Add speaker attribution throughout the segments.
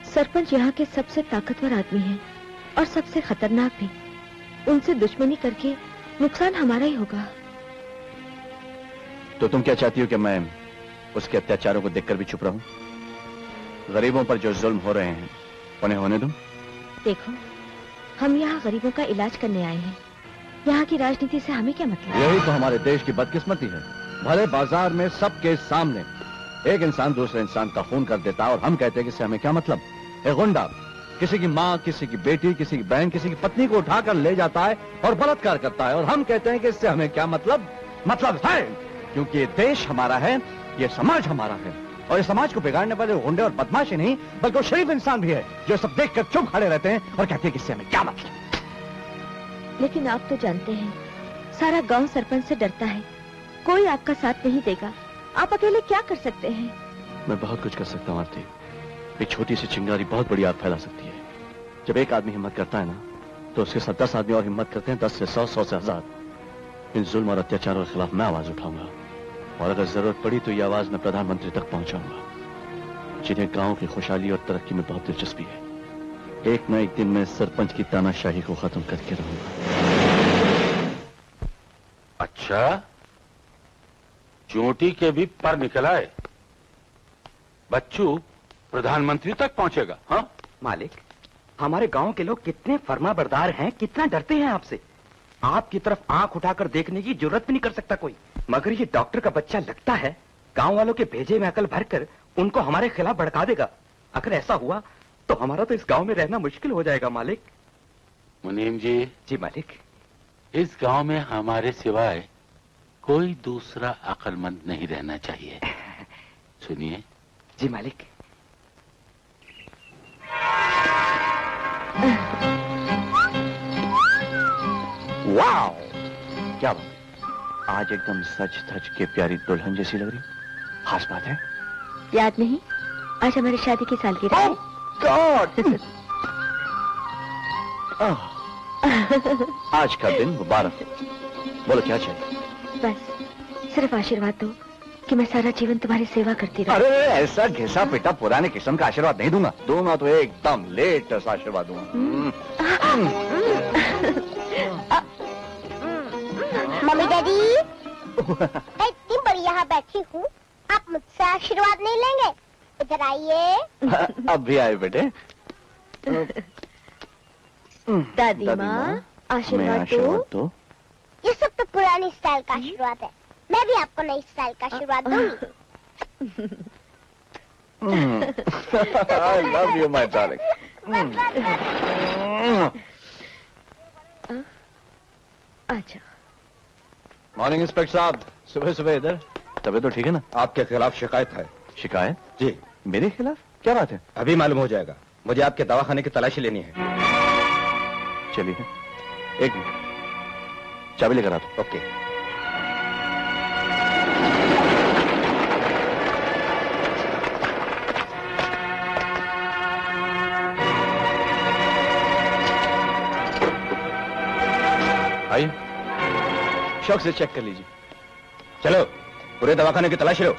Speaker 1: सरपंच यहाँ के सबसे ताकतवर आदमी हैं और सबसे खतरनाक भी। उनसे दुश्मनी करके नुकसान हमारा ही होगा।
Speaker 2: तो तुम क्या चाहती हो कि मैं उसके अत्याचारों को देखकर भी चुप रहूं? गरीबों पर जो जुल्म हो रहे हैं उन्हें होने दूं?
Speaker 1: देखो, हम यहाँ गरीबों का इलाज करने आए हैं। यहाँ की राजनीति से हमें क्या मतलब?
Speaker 2: यही तो हमारे देश की बदकिस्मती है। भले बाजार में सबके सामने एक इंसान दूसरे इंसान का खून कर देता है और हम कहते हैं कि इससे हमें क्या मतलब। एक गुंडा किसी की माँ, किसी की बेटी, किसी की बहन, किसी की पत्नी को उठाकर ले जाता है और बलात्कार करता है और हम कहते हैं कि इससे हमें क्या मतलब। मतलब है, क्योंकि ये देश हमारा है, ये समाज हमारा है और ये समाज को बिगाड़ने वाले गुंडे और बदमाश ही नहीं बल्कि वो शरीफ इंसान भी है जो सब देखकर चुप खड़े रहते हैं और कहते हैं कि इससे हमें क्या मतलब।
Speaker 1: लेकिन आप तो जानते हैं, सारा गांव सरपंच से डरता है। कोई आपका साथ नहीं देगा। आप अकेले क्या कर सकते हैं?
Speaker 2: मैं बहुत कुछ कर सकता हूँ आरती। एक छोटी सी चिंगारी बहुत बड़ी आग फैला सकती है। जब एक आदमी हिम्मत करता है ना, तो उसके साथ 10 आदमी और हिम्मत करते हैं, 10 से 100, 100 से 1000। इन जुल्म और अत्याचारों के खिलाफ मैं आवाज उठाऊंगा और अगर जरूरत पड़ी तो ये आवाज मैं प्रधानमंत्री तक पहुंचाऊंगा, जिन्हें गांव की खुशहाली और तरक्की में बहुत दिलचस्पी है। एक न एक दिन मैं सरपंच की तानाशाही को खत्म करके रहूंगा।
Speaker 3: अच्छा, चोटी के भी पर निकल आए। बच्चू प्रधानमंत्री तक पहुंचेगा? हाँ
Speaker 4: मालिक, हमारे गांव के लोग कितने फर्माबरदार हैं, कितना डरते हैं आपसे। आपकी तरफ आंख उठाकर देखने की जरूरत भी नहीं कर सकता कोई। मगर ये डॉक्टर का बच्चा लगता है गांव वालों के भेजे में अकल भरकर उनको हमारे खिलाफ भड़का देगा। अगर ऐसा हुआ तो हमारा तो इस गांव में रहना मुश्किल हो जाएगा मालिक।
Speaker 3: मुनीम जी।
Speaker 4: जी मालिक।
Speaker 3: इस गांव में हमारे सिवाय कोई दूसरा अक्लमंद नहीं रहना चाहिए। सुनिए।
Speaker 4: जी मालिक।
Speaker 2: वाओ, क्या बात, आज एकदम सच धज के प्यारी दुल्हन जैसी लग रही। खास बात है?
Speaker 1: याद नहीं, आज हमारी शादी की सालगिरह है।
Speaker 2: गॉड! आज का दिन मुबारक हो। बोलो क्या चाहिए?
Speaker 1: बस सिर्फ आशीर्वाद दो कि मैं सारा जीवन तुम्हारी सेवा करती रहूं।
Speaker 2: अरे ऐसा घिसा पिटा पुराने किस्म का आशीर्वाद नहीं दूंगा। दूंगा तो एकदम लेटेस्ट आशीर्वाद दूंगा।
Speaker 5: मम्मी डैडी, मैं इतनी बड़ी यहाँ बैठी हूँ, आप मुझसे आशीर्वाद नहीं लेंगे? इधर आइए।
Speaker 2: अब भी आए बेटे।
Speaker 1: दादी माँ, आशीर्वाद दो।
Speaker 5: ये सब तो पुरानी स्टाइल का आशीर्वाद है। मैं भी आपको नई स्टाइल का आशीर्वाद दूंगी।
Speaker 2: I love you, my darling.
Speaker 1: अच्छा।
Speaker 2: मॉर्निंग इंस्पेक्टर साहब, सुबह सुबह इधर। तबीयत तो ठीक है ना?
Speaker 6: आपके खिलाफ शिकायत है।
Speaker 2: शिकायत?
Speaker 6: जी।
Speaker 2: मेरे खिलाफ? क्या बात है?
Speaker 6: अभी मालूम हो जाएगा। मुझे आपके दवाखाने की तलाशी लेनी है।
Speaker 2: चलिए, एक मिनट, चाबी लेकर आता हूं।
Speaker 6: ओके।
Speaker 2: आइए, शौक से चेक कर लीजिए।
Speaker 6: चलो, पूरे दवाखाने की तलाशी लो।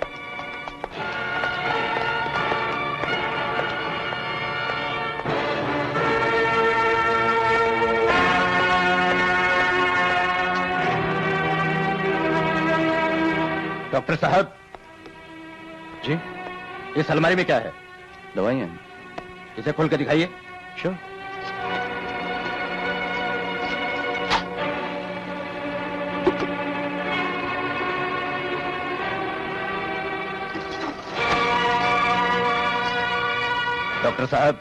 Speaker 6: डॉक्टर साहब।
Speaker 2: जी?
Speaker 6: इस अलमारी में क्या है?
Speaker 2: दवाइयां।
Speaker 6: इसे खोल कर दिखाइए।
Speaker 2: श्योर।
Speaker 6: डॉक्टर साहब,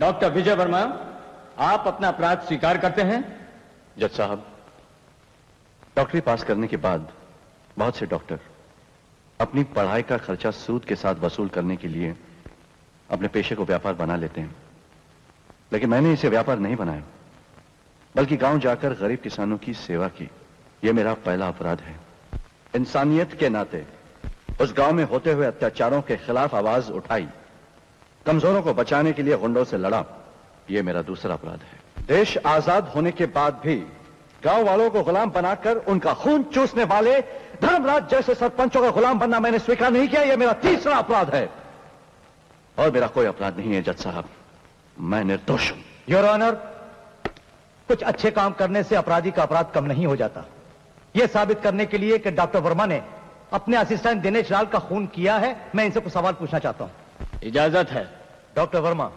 Speaker 7: डॉक्टर विजय वर्मा, आप अपना अपराध स्वीकार करते हैं?
Speaker 2: जज साहब, डॉक्टरी पास करने के बाद बहुत से डॉक्टर अपनी पढ़ाई का खर्चा सूद के साथ वसूल करने के लिए अपने पेशे को व्यापार बना लेते हैं, लेकिन मैंने इसे व्यापार नहीं बनाया, बल्कि गांव जाकर गरीब किसानों की सेवा की। यह मेरा पहला अपराध है। इंसानियत के नाते उस गांव में होते हुए अत्याचारों के खिलाफ आवाज उठाई, कमजोरों को बचाने के लिए गुंडों से लड़ा। यह मेरा दूसरा अपराध है। देश आजाद होने के बाद भी गांव वालों को गुलाम बनाकर उनका खून चूसने वाले धर्मराज जैसे सरपंचों का गुलाम बनना मैंने स्वीकार नहीं किया। यह मेरा तीसरा अपराध है। और मेरा कोई अपराध नहीं है जज साहब, मैं निर्दोष हूं।
Speaker 8: योर ऑनर, कुछ अच्छे काम करने से अपराधी का अपराध कम नहीं हो जाता। यह साबित करने के लिए कि डॉक्टर वर्मा ने अपने असिस्टेंट दिनेश लाल का खून किया है, मैं इनसे कुछ सवाल पूछना चाहता हूं।
Speaker 7: इजाजत है।
Speaker 8: डॉक्टर वर्मा,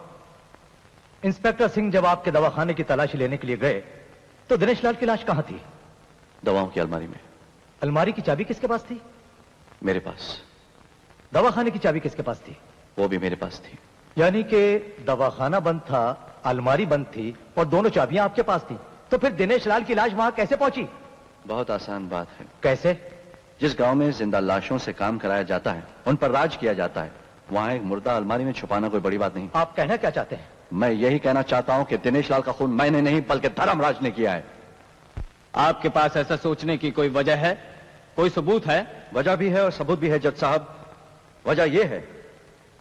Speaker 8: इंस्पेक्टर सिंह जब आपके दवाखाने की तलाशी लेने के लिए गए तो दिनेश लाल की लाश कहां थी?
Speaker 2: दवाओं की अलमारी में।
Speaker 8: अलमारी की चाबी किसके पास थी?
Speaker 2: मेरे पास।
Speaker 8: दवाखाने की चाबी किसके पास थी?
Speaker 2: वो भी मेरे पास थी।
Speaker 8: यानी कि दवाखाना बंद था, अलमारी बंद थी और दोनों चाबियां आपके पास थी। तो फिर दिनेश लाल की लाश वहां कैसे पहुंची?
Speaker 2: बहुत आसान बात है।
Speaker 8: कैसे?
Speaker 2: जिस गांव में जिंदा लाशों से काम कराया जाता है, उन पर राज किया जाता है, वहां एक मुर्दा अलमारी में छुपाना कोई बड़ी बात नहीं।
Speaker 8: आप कहना क्या चाहते हैं?
Speaker 2: मैं यही कहना चाहता हूं कि दिनेश लाल का खून मैंने नहीं बल्कि धर्मराज ने किया है।
Speaker 7: आपके पास ऐसा सोचने की कोई वजह है, कोई सबूत है?
Speaker 2: वजह भी है और सबूत भी है जज साहब। वजह यह है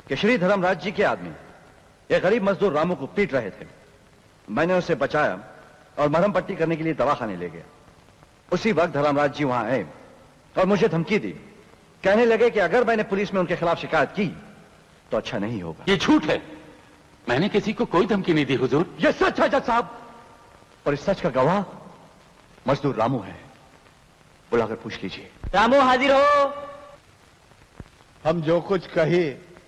Speaker 2: कि श्री धर्मराज जी के आदमी एक गरीब मजदूर रामू को पीट रहे थे। मैंने उसे बचाया और मरहम पट्टी करने के लिए दवाखाने ले गया। उसी वक्त धर्मराज जी वहां आए और मुझे धमकी दी। कहने लगे कि अगर मैंने पुलिस में उनके खिलाफ शिकायत की तो अच्छा नहीं होगा।
Speaker 3: ये झूठ है, मैंने किसी को कोई धमकी नहीं दी हुजूर।
Speaker 2: ये सच है जज साहब, और इस सच का गवाह मजदूर रामू है। बुलाकर पूछ लीजिए।
Speaker 8: रामू हाजिर हो।
Speaker 9: हम जो कुछ कही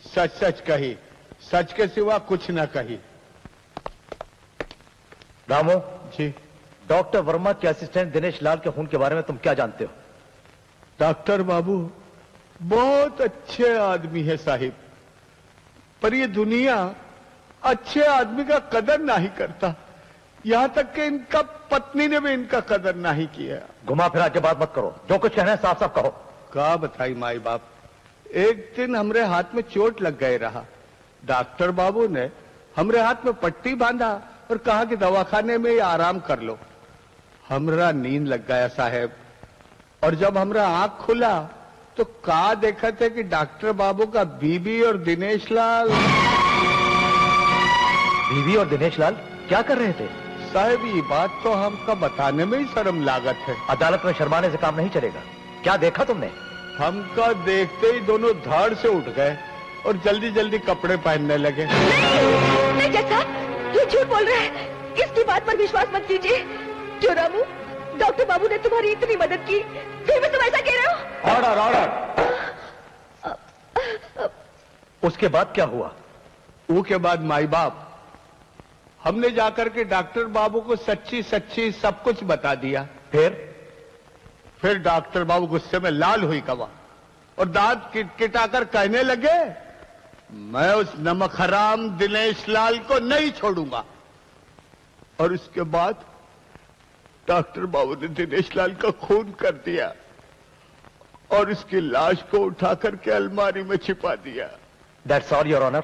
Speaker 9: सच सच कही, सच के सिवा कुछ न कही।
Speaker 8: रामू
Speaker 9: जी।
Speaker 8: डॉक्टर वर्मा के असिस्टेंट दिनेश लाल के खून के बारे में तुम क्या जानते हो?
Speaker 9: डॉक्टर बाबू बहुत अच्छे आदमी है साहिब, पर ये दुनिया अच्छे आदमी का कदर नहीं करता। यहां तक कि इनका पत्नी ने भी इनका कदर नहीं किया।
Speaker 8: घुमा फिरा के बात मत करो, जो कुछ कहना है साफ साफ कहो।
Speaker 9: का बताई माई बाप, एक दिन हमरे हाथ में चोट लग गए रहा। डॉक्टर बाबू ने हमरे हाथ में पट्टी बांधा और कहा कि दवाखाने में ही आराम कर लो। हमरा नींद लग गया साहब, और जब हमरा आंख खुला तो का देखा थे कि डॉक्टर बाबू का बीबी और दिनेश लाल।
Speaker 8: बीबी और दिनेश लाल क्या कर रहे थे?
Speaker 9: साहब ये बात तो हमका बताने में ही शर्म लागत है।
Speaker 8: अदालत में शर्माने से काम नहीं चलेगा। क्या देखा तुमने?
Speaker 9: हमका देखते ही दोनों धड़ से उठ गए और जल्दी जल्दी कपड़े पहनने लगे।
Speaker 1: नहीं जज साहब, ये झूठ बोल रहा है, इसकी बात पर विश्वास मत कीजिए। क्यों रामू, डॉक्टर बाबू ने तुम्हारी इतनी मदद की, फिर भी तुम ऐसा कह रहे हो?
Speaker 8: Order order. उसके बाद क्या हुआ?
Speaker 9: उसके बाद माई बाप हमने जाकर के डॉक्टर बाबू को सच्ची सच्ची सब कुछ बता दिया। फिर डॉक्टर बाबू गुस्से में लाल हुई गवा और दांत किटकिटाकर कहने लगे, मैं उस नमक हराम दिनेश लाल को नहीं छोड़ूंगा। और उसके बाद डॉक्टर बाबू ने दिनेश लाल का खून कर दिया और उसकी लाश को उठा करके अलमारी में छिपा दिया।
Speaker 8: That's all your honour.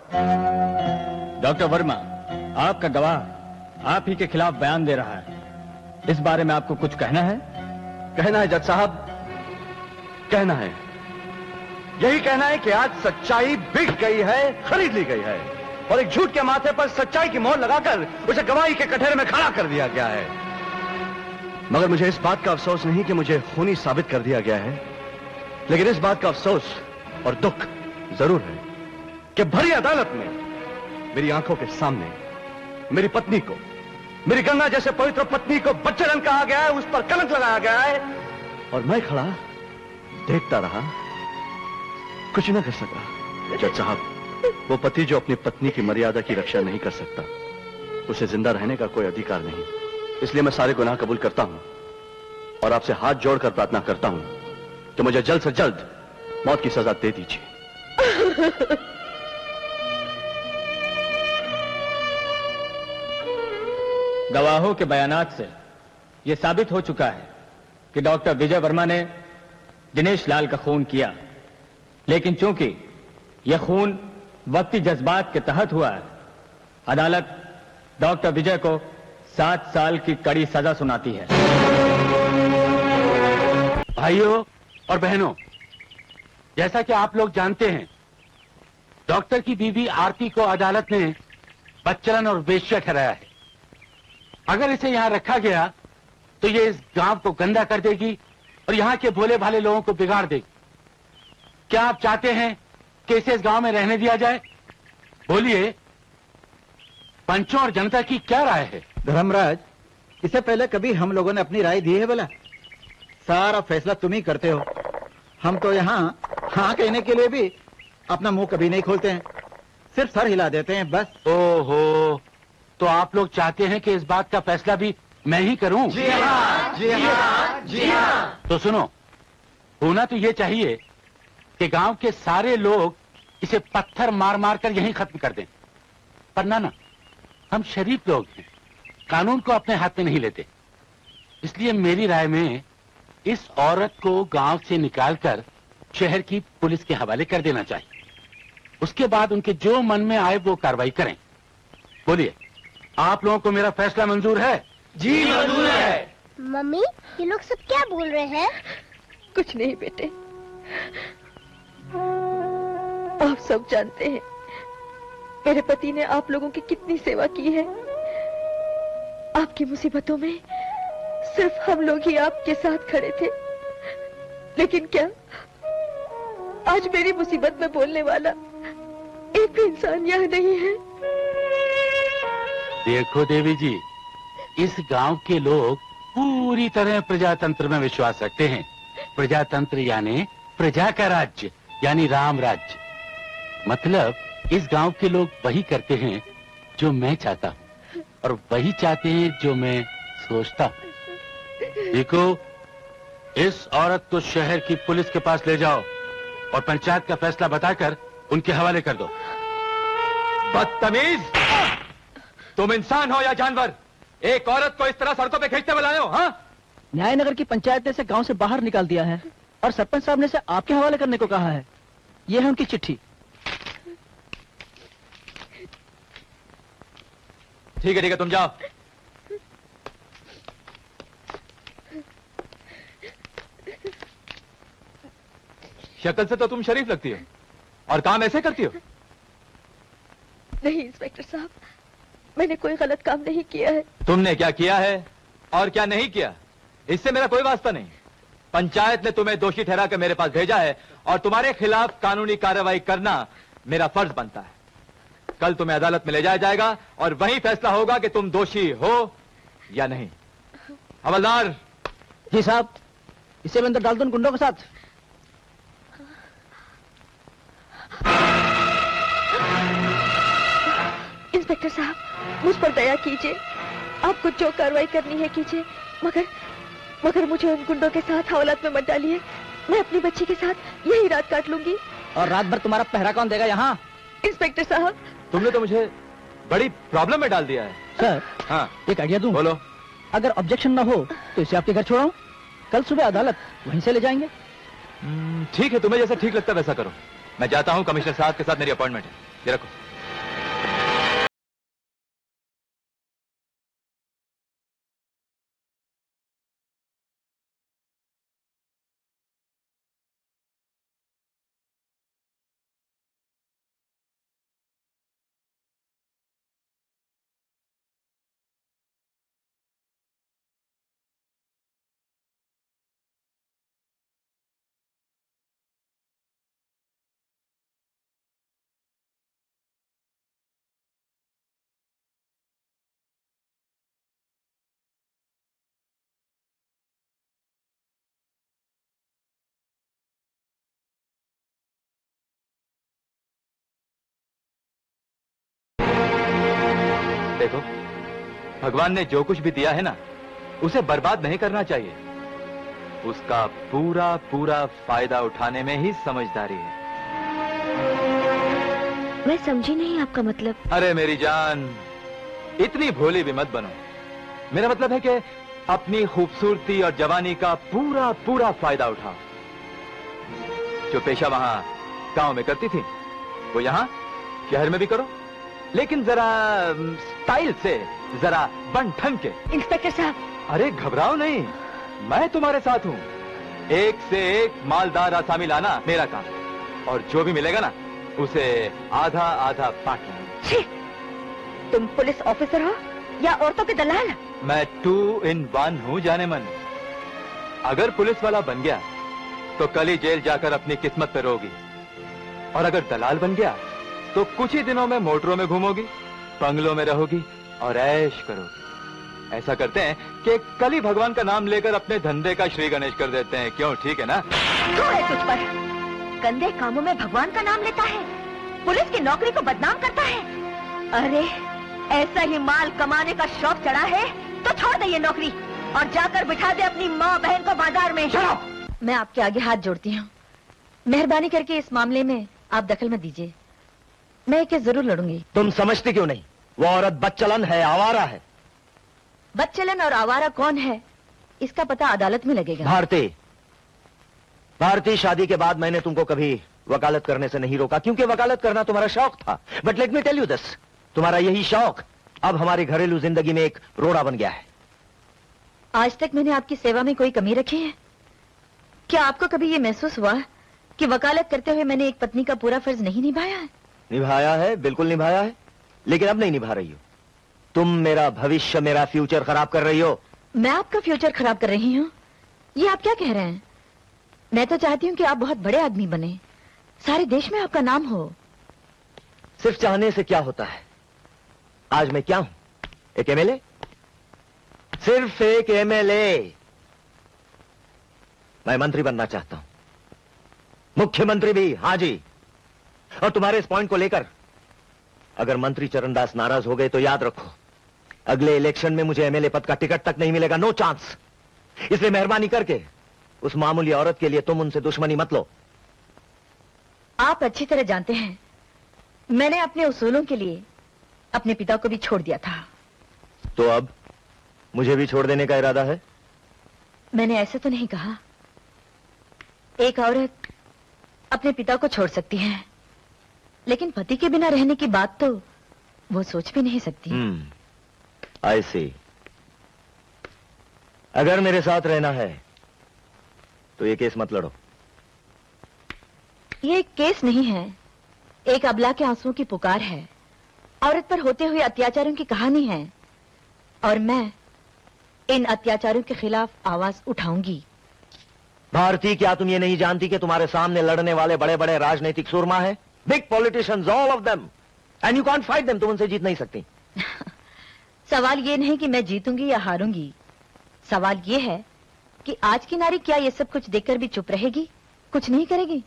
Speaker 7: Doctor Verma, आपका गवाह आप ही के खिलाफ बयान दे रहा है, इस बारे में आपको कुछ कहना है?
Speaker 2: कहना है जज साहब, कहना है, यही कहना है कि आज सच्चाई बिक गई है, खरीद ली गई है और एक झूठ के माथे पर सच्चाई की मोहर लगाकर उसे गवाही के कटहरे में खड़ा कर दिया गया है। मगर मुझे इस बात का अफसोस नहीं कि मुझे खूनी साबित कर दिया गया है, लेकिन इस बात का अफसोस और दुख जरूर है कि भरी अदालत में मेरी आंखों के सामने मेरी पत्नी को, मेरी गंगा जैसे पवित्र पत्नी को बच्चन कहा गया है, उस पर कलंक लगाया गया है और मैं खड़ा देखता रहा, कुछ न कर सका। जज साहब, वो पति जो अपनी पत्नी की मर्यादा की रक्षा नहीं कर सकता, उसे जिंदा रहने का कोई अधिकार नहीं। इसलिए मैं सारे गुनाह कबूल करता हूं और आपसे हाथ जोड़कर प्रार्थना करता हूं कि मुझे जल्द से जल्द मौत की सजा दे दीजिए।
Speaker 7: गवाहों के बयानात से यह साबित हो चुका है कि डॉक्टर विजय वर्मा ने दिनेश लाल का खून किया, लेकिन चूंकि यह खून वक्ती जज्बात के तहत हुआ है, अदालत डॉक्टर विजय को 7 साल की कड़ी सजा सुनाती है।
Speaker 3: भाइयों, और बहनों, जैसा कि आप लोग जानते हैं, डॉक्टर की बीवी आरती को अदालत ने बदचलन और वेश्या ठहराया है। अगर इसे यहां रखा गया तो ये इस गांव को गंदा कर देगी और यहां के भोले भाले लोगों को बिगाड़ देगी। क्या आप चाहते हैं कि इसे इस गांव में रहने दिया जाए? बोलिए, पंचों और जनता की क्या राय है?
Speaker 8: धर्मराज, इससे पहले कभी हम लोगों ने अपनी राय दी है भला? सारा फैसला तुम ही करते हो। हम तो यहाँ हाँ कहने के लिए भी अपना मुंह कभी नहीं खोलते हैं, सिर्फ सर हिला देते हैं बस।
Speaker 3: ओहो, तो आप लोग चाहते हैं कि इस बात का फैसला भी मैं ही करूं?
Speaker 8: जी हाँ, जी हाँ, जी हाँ।
Speaker 3: तो सुनो, होना तो ये चाहिए कि गांव के सारे लोग इसे पत्थर मार मार कर यहीं खत्म कर दें, पर ना, हम शरीफ लोग हैं, कानून को अपने हाथ में नहीं लेते। इसलिए मेरी राय में इस औरत को गांव से निकालकर शहर की पुलिस के हवाले कर देना चाहिए। उसके बाद उनके जो मन में आए वो कार्रवाई करें। बोलिए, आप लोगों को मेरा फैसला मंजूर है?
Speaker 8: जी मंजूर है।
Speaker 5: मम्मी, ये लोग सब क्या बोल रहे हैं?
Speaker 1: कुछ नहीं बेटे, आप सब जानते हैं मेरे पति ने आप लोगों की कितनी सेवा की है। आपकी मुसीबतों में सिर्फ हम लोग ही आपके साथ खड़े थे, लेकिन क्या आज मेरी मुसीबत में बोलने वाला एक भी इंसान यह नहीं है?
Speaker 3: देखो देवी जी, इस गांव के लोग पूरी तरह प्रजातंत्र में विश्वास रखते हैं। प्रजातंत्र यानी प्रजा का राज्य, यानी राम राज्य। मतलब इस गांव के लोग वही करते हैं जो मैं चाहता हूँ और वही चाहते हैं जो मैं सोचता हूँ। देखो, इस औरत को शहर की पुलिस के पास ले जाओ और पंचायत का फैसला बताकर उनके हवाले कर दो।
Speaker 4: बदतमीज, तुम इंसान हो या जानवर? एक औरत को इस तरह सड़कों पे खींचते बुलाए हो? हाँ,
Speaker 10: न्यायनगर की पंचायत ने इसे गांव से बाहर निकाल दिया है और सरपंच साहब ने इसे आपके हवाले करने को कहा है। ये है उनकी चिट्ठी।
Speaker 4: ठीक है, तुम जाओ। शक्ल से तो तुम शरीफ लगती हो और काम ऐसे करती हो।
Speaker 1: नहीं इंस्पेक्टर साहब, मैंने कोई गलत काम नहीं किया है।
Speaker 4: तुमने क्या किया है और क्या नहीं किया, इससे मेरा कोई वास्ता नहीं। पंचायत ने तुम्हें दोषी ठहरा कर मेरे पास भेजा है और तुम्हारे खिलाफ कानूनी कार्रवाई करना मेरा फर्ज बनता है। कल तुम्हें अदालत में ले जाया जाएगा और वहीं फैसला होगा कि तुम दोषी हो या नहीं। हवलदार।
Speaker 10: जी साहब, इसे मैं अंदर डाल दूं उन गुंडों के साथ?
Speaker 1: इंस्पेक्टर साहब, मुझ पर दया कीजिए। आपको जो कार्रवाई करनी है कीजिए, मगर मुझे उन गुंडों के साथ हवालात में मत डालिए। मैं अपनी बच्ची के साथ यही रात काट लूंगी।
Speaker 10: और रात भर तुम्हारा पहरा कौन देगा यहाँ?
Speaker 1: इंस्पेक्टर साहब,
Speaker 4: तुमने तो मुझे बड़ी प्रॉब्लम में डाल दिया है।
Speaker 10: सर,
Speaker 4: हाँ,
Speaker 10: एक आइडिया दूं?
Speaker 4: बोलो।
Speaker 10: अगर ऑब्जेक्शन ना हो तो इसे आपके घर छोड़ाऊं, कल सुबह अदालत वहीं से ले जाएंगे।
Speaker 4: ठीक है, तुम्हें जैसा ठीक लगता है वैसा करो। मैं जाता हूँ, कमिश्नर साहब के साथ मेरी अपॉइंटमेंट है। ये रखो। देखो, भगवान ने जो कुछ भी दिया है ना, उसे बर्बाद नहीं करना चाहिए। उसका पूरा पूरा फायदा उठाने में ही समझदारी है।
Speaker 1: मैं समझी नहीं आपका मतलब।
Speaker 4: अरे मेरी जान, इतनी भोली भी मत बनो। मेरा मतलब है कि अपनी खूबसूरती और जवानी का पूरा पूरा फायदा उठाओ। जो पेशा वहां गांव में करती थी, वो यहां शहर में भी करो, लेकिन जरा स्टाइल से, जरा बन ठन के।
Speaker 1: इंस्पेक्टर साहब।
Speaker 4: अरे घबराओ नहीं, मैं तुम्हारे साथ हूं।
Speaker 11: एक से एक मालदार आसामी लाना मेरा काम, और जो भी मिलेगा ना उसे आधा आधा बांटना।
Speaker 1: छी! तुम पुलिस ऑफिसर हो या औरतों के दलाल?
Speaker 11: मैं 2 in 1 हूँ जाने मन। अगर पुलिस वाला बन गया तो कल ही जेल जाकर अपनी किस्मत पे रोगी, और अगर दलाल बन गया तो कुछ ही दिनों में मोटरों में घूमोगी, बंगलों में रहोगी और ऐश करोगी। ऐसा करते हैं कि कल ही भगवान का नाम लेकर अपने धंधे का श्री गणेश कर देते हैं। क्यों, ठीक है ना?
Speaker 1: क्यों है तुझ पर? गंदे कामों में भगवान का नाम लेता है, पुलिस की नौकरी को बदनाम करता है। अरे ऐसा ही माल कमाने का शौक चढ़ा है तो छोड़ दे ये नौकरी और जाकर बिठा दे अपनी माँ बहन को बाजार में। मैं आपके आगे हाथ जोड़ती हूँ, मेहरबानी करके इस मामले में आप दखल मत दीजिए। मैं एक जरूर लड़ूंगी।
Speaker 8: तुम समझती क्यों नहीं? वो औरत बदचलन है, आवारा है।
Speaker 1: बदचलन और आवारा कौन है इसका पता अदालत में लगेगा।
Speaker 8: भारती, शादी के बाद मैंने तुमको कभी वकालत करने से नहीं रोका, क्योंकि वकालत करना तुम्हारा शौक था। But let me tell you this, तुम्हारा यही शौक अब हमारी घरेलू जिंदगी में एक रोड़ा बन गया है।
Speaker 1: आज तक मैंने आपकी सेवा में कोई कमी रखी है? क्या आपको कभी ये महसूस हुआ कि वकालत करते हुए मैंने एक पत्नी का पूरा फर्ज नहीं निभाया है?
Speaker 8: निभाया है, बिल्कुल निभाया है, लेकिन अब नहीं निभा रही हो। तुम मेरा भविष्य, मेरा फ्यूचर खराब कर रही हो।
Speaker 1: मैं आपका फ्यूचर खराब कर रही हूँ? ये आप क्या कह रहे हैं? मैं तो चाहती हूँ कि आप बहुत बड़े आदमी बने, सारे देश में आपका नाम हो।
Speaker 8: सिर्फ चाहने से क्या होता है? आज मैं क्या हूं? एक एमएलए, सिर्फ एक एमएलए। मैं मंत्री बनना चाहता हूं, मुख्यमंत्री भी, हाँ जी। और तुम्हारे इस पॉइंट को लेकर अगर मंत्री चरणदास नाराज हो गए तो याद रखो, अगले इलेक्शन में मुझे एमएलए पद का टिकट तक नहीं मिलेगा। No chance. इसलिए मेहरबानी करके उस मामूली औरत के लिए तुम उनसे दुश्मनी मत लो।
Speaker 1: आप अच्छी तरह जानते हैं मैंने अपने उसूलों के लिए अपने पिता को भी छोड़ दिया था।
Speaker 8: तो अब मुझे भी छोड़ देने का इरादा है?
Speaker 1: मैंने ऐसा तो नहीं कहा। एक औरत अपने पिता को छोड़ सकती है, लेकिन पति के बिना रहने की बात तो वो सोच भी नहीं सकती।
Speaker 8: आई सी। अगर मेरे साथ रहना है तो ये केस मत लड़ो।
Speaker 1: ये एक केस नहीं है, एक अबला के आंसुओं की पुकार है, औरत पर होते हुए अत्याचारों की कहानी है, और मैं इन अत्याचारों के खिलाफ आवाज उठाऊंगी।
Speaker 8: भारती, क्या तुम ये नहीं जानती कि तुम्हारे सामने लड़ने वाले बड़े बड़े राजनीतिक सूरमा हैं? Big politicians, all of them, and you can't fight them. तुम उनसे जीत नहीं सकती।
Speaker 1: सवाल ये नहीं कि मैं जीतूंगी या हारूंगी, सवाल ये है कि आज की नारी क्या ये सब कुछ देखकर भी चुप रहेगी, कुछ नहीं करेगी?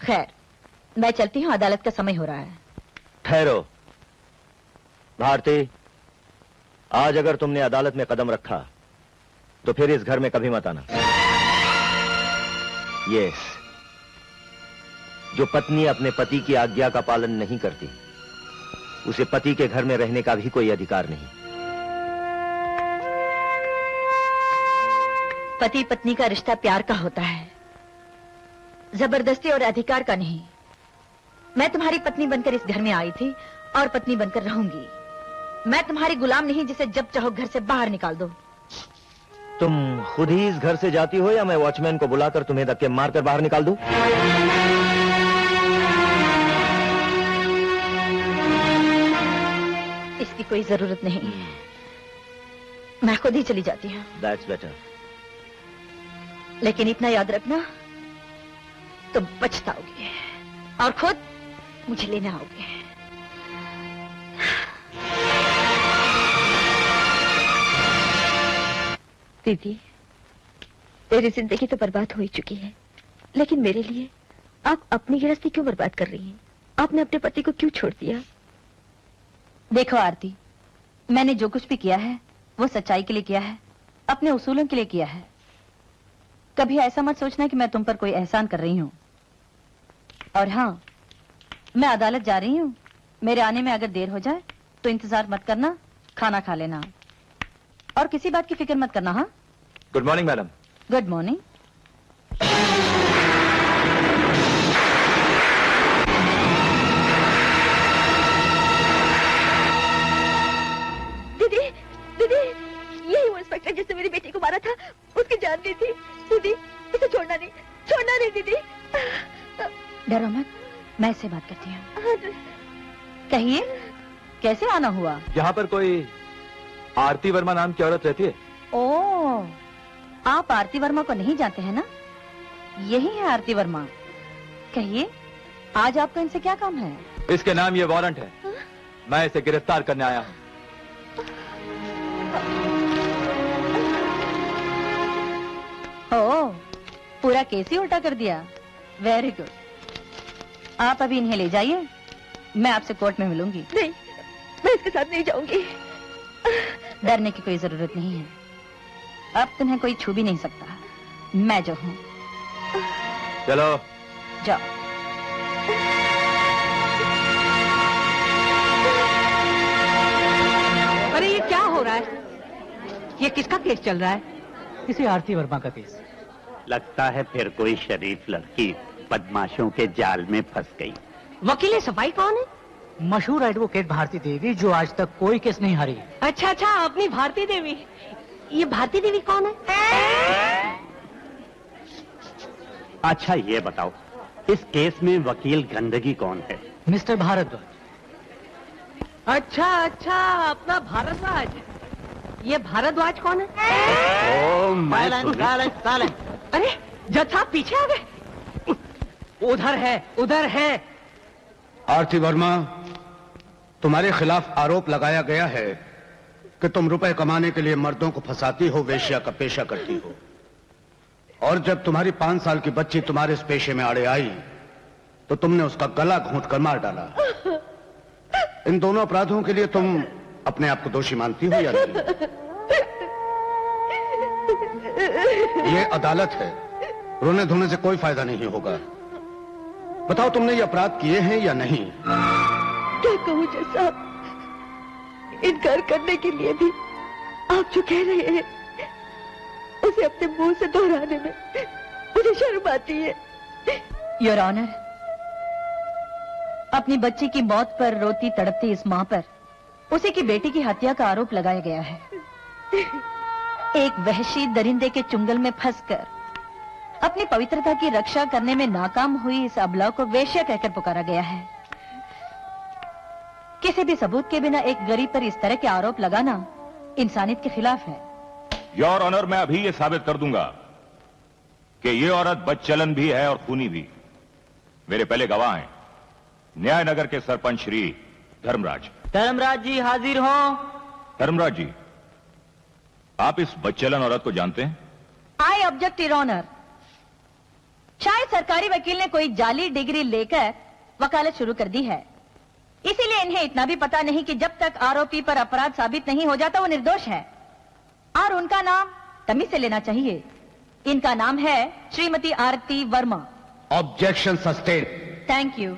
Speaker 1: खैर, मैं चलती हूँ, अदालत का समय हो रहा है।
Speaker 8: ठहरो भारती, आज अगर तुमने अदालत में कदम रखा तो फिर इस घर में कभी मत आना। यस, जो पत्नी अपने पति की आज्ञा का पालन नहीं करती उसे पति के घर में रहने का भी कोई अधिकार नहीं।
Speaker 1: पति पत्नी का रिश्ता प्यार का होता है, जबरदस्ती और अधिकार का नहीं। मैं तुम्हारी पत्नी बनकर इस घर में आई थी और पत्नी बनकर रहूंगी। मैं तुम्हारी गुलाम नहीं जिसे जब चाहो घर से बाहर निकाल दो।
Speaker 8: तुम खुद ही इस घर से जाती हो या मैं वॉचमैन को बुलाकर तुम्हें धक्के मारकर बाहर निकाल दूं?
Speaker 1: इसकी कोई जरूरत नहीं, मैं खुद ही चली जाती हूँ।
Speaker 8: That's better.
Speaker 1: लेकिन इतना याद रखना, तुम पछताओगे और खुद मुझे लेने आओगे। दीदी, तेरी जिंदगी तो बर्बाद हो ही चुकी है, लेकिन मेरे लिए आप अपनी गृहस्थी क्यों बर्बाद कर रही हैं? आपने अपने पति को क्यों छोड़ दिया? देखो आरती, मैंने जो कुछ भी किया है वो सच्चाई के लिए किया है, अपने उसूलों के लिए किया है। कभी ऐसा मत सोचना कि मैं तुम पर कोई एहसान कर रही हूँ। और हाँ, मैं अदालत जा रही हूँ, मेरे आने में अगर देर हो जाए तो इंतजार मत करना, खाना खा लेना और किसी बात की फिक्र मत करना। हाँ,
Speaker 11: good morning madam.
Speaker 1: Good morning. दीदी, दीदी, यही वो इंस्पेक्टर जिसने मेरी बेटी को मारा था, उसकी जान दी थी। दीदी,
Speaker 12: डरो मत, मैं इससे बात करती हूँ। कहिए, कैसे आना हुआ?
Speaker 11: यहाँ पर कोई आरती वर्मा नाम की औरत रहती है?
Speaker 12: ओह, आप आरती वर्मा को नहीं जानते हैं ना? यही है आरती वर्मा। कहिए, आज आपका इनसे क्या काम है?
Speaker 11: इसके नाम ये वारंट है। मैं इसे गिरफ्तार करने आया हूँ।
Speaker 12: ओह, पूरा केस ही उल्टा कर दिया। Very good. आप अभी इन्हें ले जाइए, मैं आपसे कोर्ट में मिलूंगी।
Speaker 1: नहीं, मैं इसके साथ नहीं जाऊंगी।
Speaker 12: डरने की कोई जरूरत नहीं है। अब तुम्हें कोई छू भी नहीं सकता, मैं जो हूँ।
Speaker 11: चलो
Speaker 12: जाओ।
Speaker 13: अरे ये क्या हो रहा है? ये किसका केस चल रहा है?
Speaker 10: किसी आरती वर्मा का केस।
Speaker 14: लगता है फिर कोई शरीफ लड़की बदमाशों के जाल में फंस गई।
Speaker 13: वकील सफाई कौन है?
Speaker 10: मशहूर एडवोकेट भारती देवी, जो आज तक कोई केस नहीं हारी।
Speaker 13: अच्छा अच्छा, अपनी भारती देवी। ये भारती देवी कौन है?
Speaker 14: अच्छा ये बताओ, इस केस में वकील गंदगी कौन है?
Speaker 10: मिस्टर भारद्वाज।
Speaker 13: अच्छा अच्छा, अपना भारद्वाज। ये भारद्वाज कौन है? अरे जज साहब पीछे आ गए। उधर है, उधर है।
Speaker 9: आरती वर्मा, तुम्हारे खिलाफ आरोप लगाया गया है कि तुम रुपए कमाने के लिए मर्दों को फंसाती हो, वेश्या का पेशा करती हो। और जब तुम्हारी 5 साल की बच्ची तुम्हारे इस पेशे में आड़े आई तो तुमने उसका गला घोंट कर मार डाला। इन दोनों अपराधों के लिए तुम अपने आप को दोषी मानती हो या नहीं? ये अदालत है, रोने धोने से कोई फायदा नहीं होगा। बताओ, तुमने ये अपराध किए हैं या नहीं?
Speaker 1: क्या कहूँ जज साहब, इनकार करने के लिए भी आप जो कह रहे हैं उसे अपने मुंह से दोहराने में मुझे शर्म आती है।
Speaker 12: योर ऑनर, अपनी बच्ची की मौत पर रोती तड़पती इस मां पर उसी की बेटी की हत्या का आरोप लगाया गया है। एक वहशी दरिंदे के चुंगल में फंसकर अपनी पवित्रता की रक्षा करने में नाकाम हुई इस अबला को वेश्या कहकर पुकारा गया है। किसी भी सबूत के बिना एक गरीब पर इस तरह के आरोप लगाना इंसानियत के खिलाफ है।
Speaker 6: योर ऑनर, मैं अभी ये साबित कर दूंगा कि ये औरत बदचलन भी है और खूनी भी। मेरे पहले गवाह हैं, न्याय नगर के सरपंच श्री धर्मराज।
Speaker 10: धर्मराज जी हाजिर हो।
Speaker 6: धर्मराज जी, आप इस बदचलन औरत को जानते हैं?
Speaker 12: I object your honour. शायद सरकारी वकील ने कोई जाली डिग्री लेकर वकालत शुरू कर दी है, इसीलिए इन्हें इतना भी पता नहीं कि जब तक आरोपी पर अपराध साबित नहीं हो जाता वो निर्दोष है। और उनका नाम तमीज से लेना चाहिए। इनका नाम है Shrimati Aarti Verma.
Speaker 9: Objection sustain.
Speaker 12: Thank you.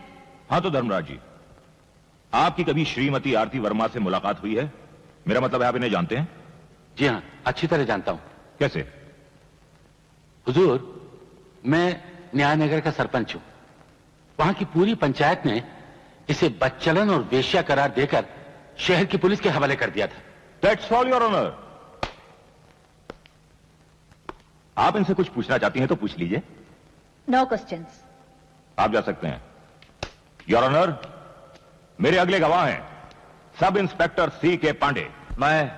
Speaker 6: हाँ तो धर्मराज जी, आपकी कभी श्रीमती आरती वर्मा से मुलाकात हुई है? मेरा मतलब है आप इन्हें जानते हैं?
Speaker 3: जी हाँ, अच्छी तरह जानता हूं।
Speaker 6: कैसे?
Speaker 3: हुजूर, मैं न्यायनगर का सरपंच हूं। वहां की पूरी पंचायत ने इसे बदचलन और वेश्या करार देकर शहर की पुलिस के हवाले कर दिया था।
Speaker 6: That's all your honour. आप इनसे कुछ पूछना चाहती हैं तो पूछ लीजिए।
Speaker 12: No questions.
Speaker 6: आप जा सकते हैं। योर ऑनर, मेरे अगले गवाह हैं सब इंस्पेक्टर C.K. पांडे।
Speaker 11: मैं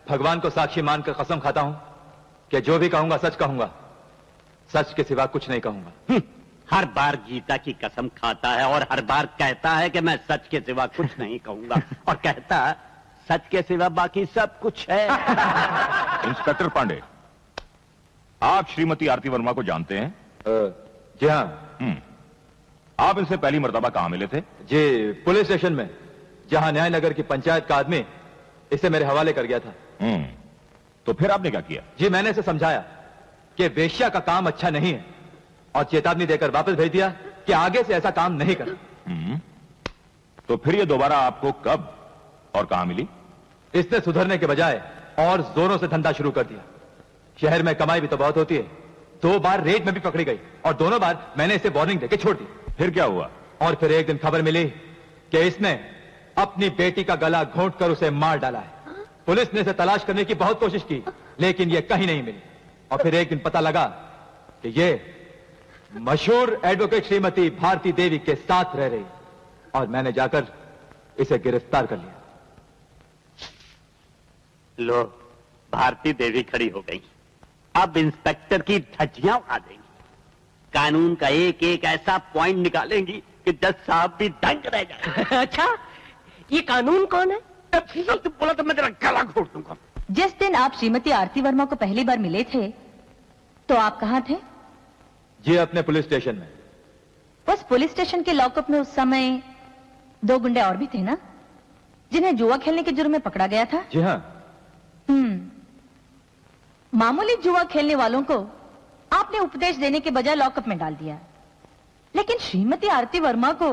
Speaker 11: भगवान को साक्षी मानकर कसम खाता हूं कि जो भी कहूंगा सच कहूंगा, सच के सिवा कुछ नहीं कहूंगा।
Speaker 14: हर बार गीता की कसम खाता है और हर बार कहता है कि मैं सच के सिवा कुछ नहीं कहूंगा और कहता है सच के सिवा बाकी सब कुछ है।
Speaker 6: इंस्पेक्टर पांडे, आप श्रीमती आरती वर्मा को जानते हैं?
Speaker 11: जी हाँ।
Speaker 6: आप इनसे पहली मर्तबा कहां मिले थे?
Speaker 11: जी, पुलिस स्टेशन में, जहां न्यायनगर की पंचायत का आदमी इसे मेरे हवाले कर गया था।
Speaker 6: तो फिर आपने क्या किया?
Speaker 11: जी, मैंने इसे समझाया कि वेश्या का काम अच्छा नहीं है और चेतावनी देकर वापस भेज दिया कि आगे से ऐसा काम नहीं कर।
Speaker 6: तो फिर ये दोबारा आपको कब और कहां मिली?
Speaker 11: इसने सुधरने के बजाय और जोरों से धंधा शुरू कर दिया। शहर में कमाई भी तो बहुत होती है। 2 बार रेड में भी पकड़ी गई और दोनों बार मैंने इसे वार्निंग देकर छोड़ दी।
Speaker 6: फिर क्या हुआ?
Speaker 11: और फिर एक दिन खबर मिली कि इसने अपनी बेटी का गला घोंटकर उसे मार डाला है। पुलिस ने इसे तलाश करने की बहुत कोशिश की, लेकिन ये कहीं नहीं मिली। और फिर एक दिन पता लगा कि ये मशहूर एडवोकेट श्रीमती भारती देवी के साथ रह रही और मैंने जाकर इसे गिरफ्तार कर लिया।
Speaker 14: लो, भारती देवी खड़ी हो गई। अब इंस्पेक्टर की धज्जियां उड़ा देंगी। कानून का एक एक ऐसा पॉइंट निकालेंगी कि जज साहब भी दंग रह जाए।
Speaker 13: अच्छा, ये कानून कौन है?
Speaker 14: तुम बोला तो मैं तेरा गला घोट दूंगा।
Speaker 12: जिस दिन आप श्रीमती आरती वर्मा को पहली बार मिले थे तो आप कहाँ थे?
Speaker 11: जी, अपने पुलिस स्टेशन में।
Speaker 12: उस पुलिस स्टेशन के लॉकअप में उस समय 2 गुंडे और भी थे ना, जिन्हें जुआ खेलने के जुर्म में पकड़ा गया था?
Speaker 11: जी हाँ।
Speaker 12: मामूली जुआ खेलने वालों को आपने उपदेश देने के बजाय लॉकअप में डाल दिया, लेकिन श्रीमती आरती वर्मा को,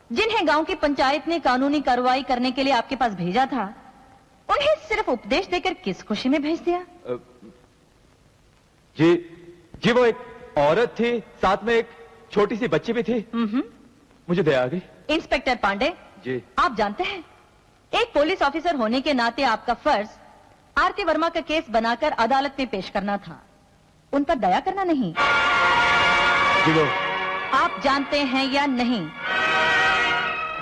Speaker 12: जिन्हें गांव की पंचायत ने कानूनी कार्रवाई करने के लिए आपके पास भेजा था, उन्हें सिर्फ उपदेश देकर किस खुशी में भेज दिया?
Speaker 11: जी, वो एक औरत थी, साथ में एक छोटी सी बच्ची भी थी। मुझे दया आ गई।
Speaker 12: इंस्पेक्टर पांडे
Speaker 11: जी,
Speaker 12: आप जानते हैं, एक पुलिस ऑफिसर होने के नाते आपका फर्ज आरती वर्मा का केस बनाकर अदालत में पेश करना था, उन पर दया करना नहीं।
Speaker 11: जी, वो
Speaker 12: आप जानते हैं या नहीं?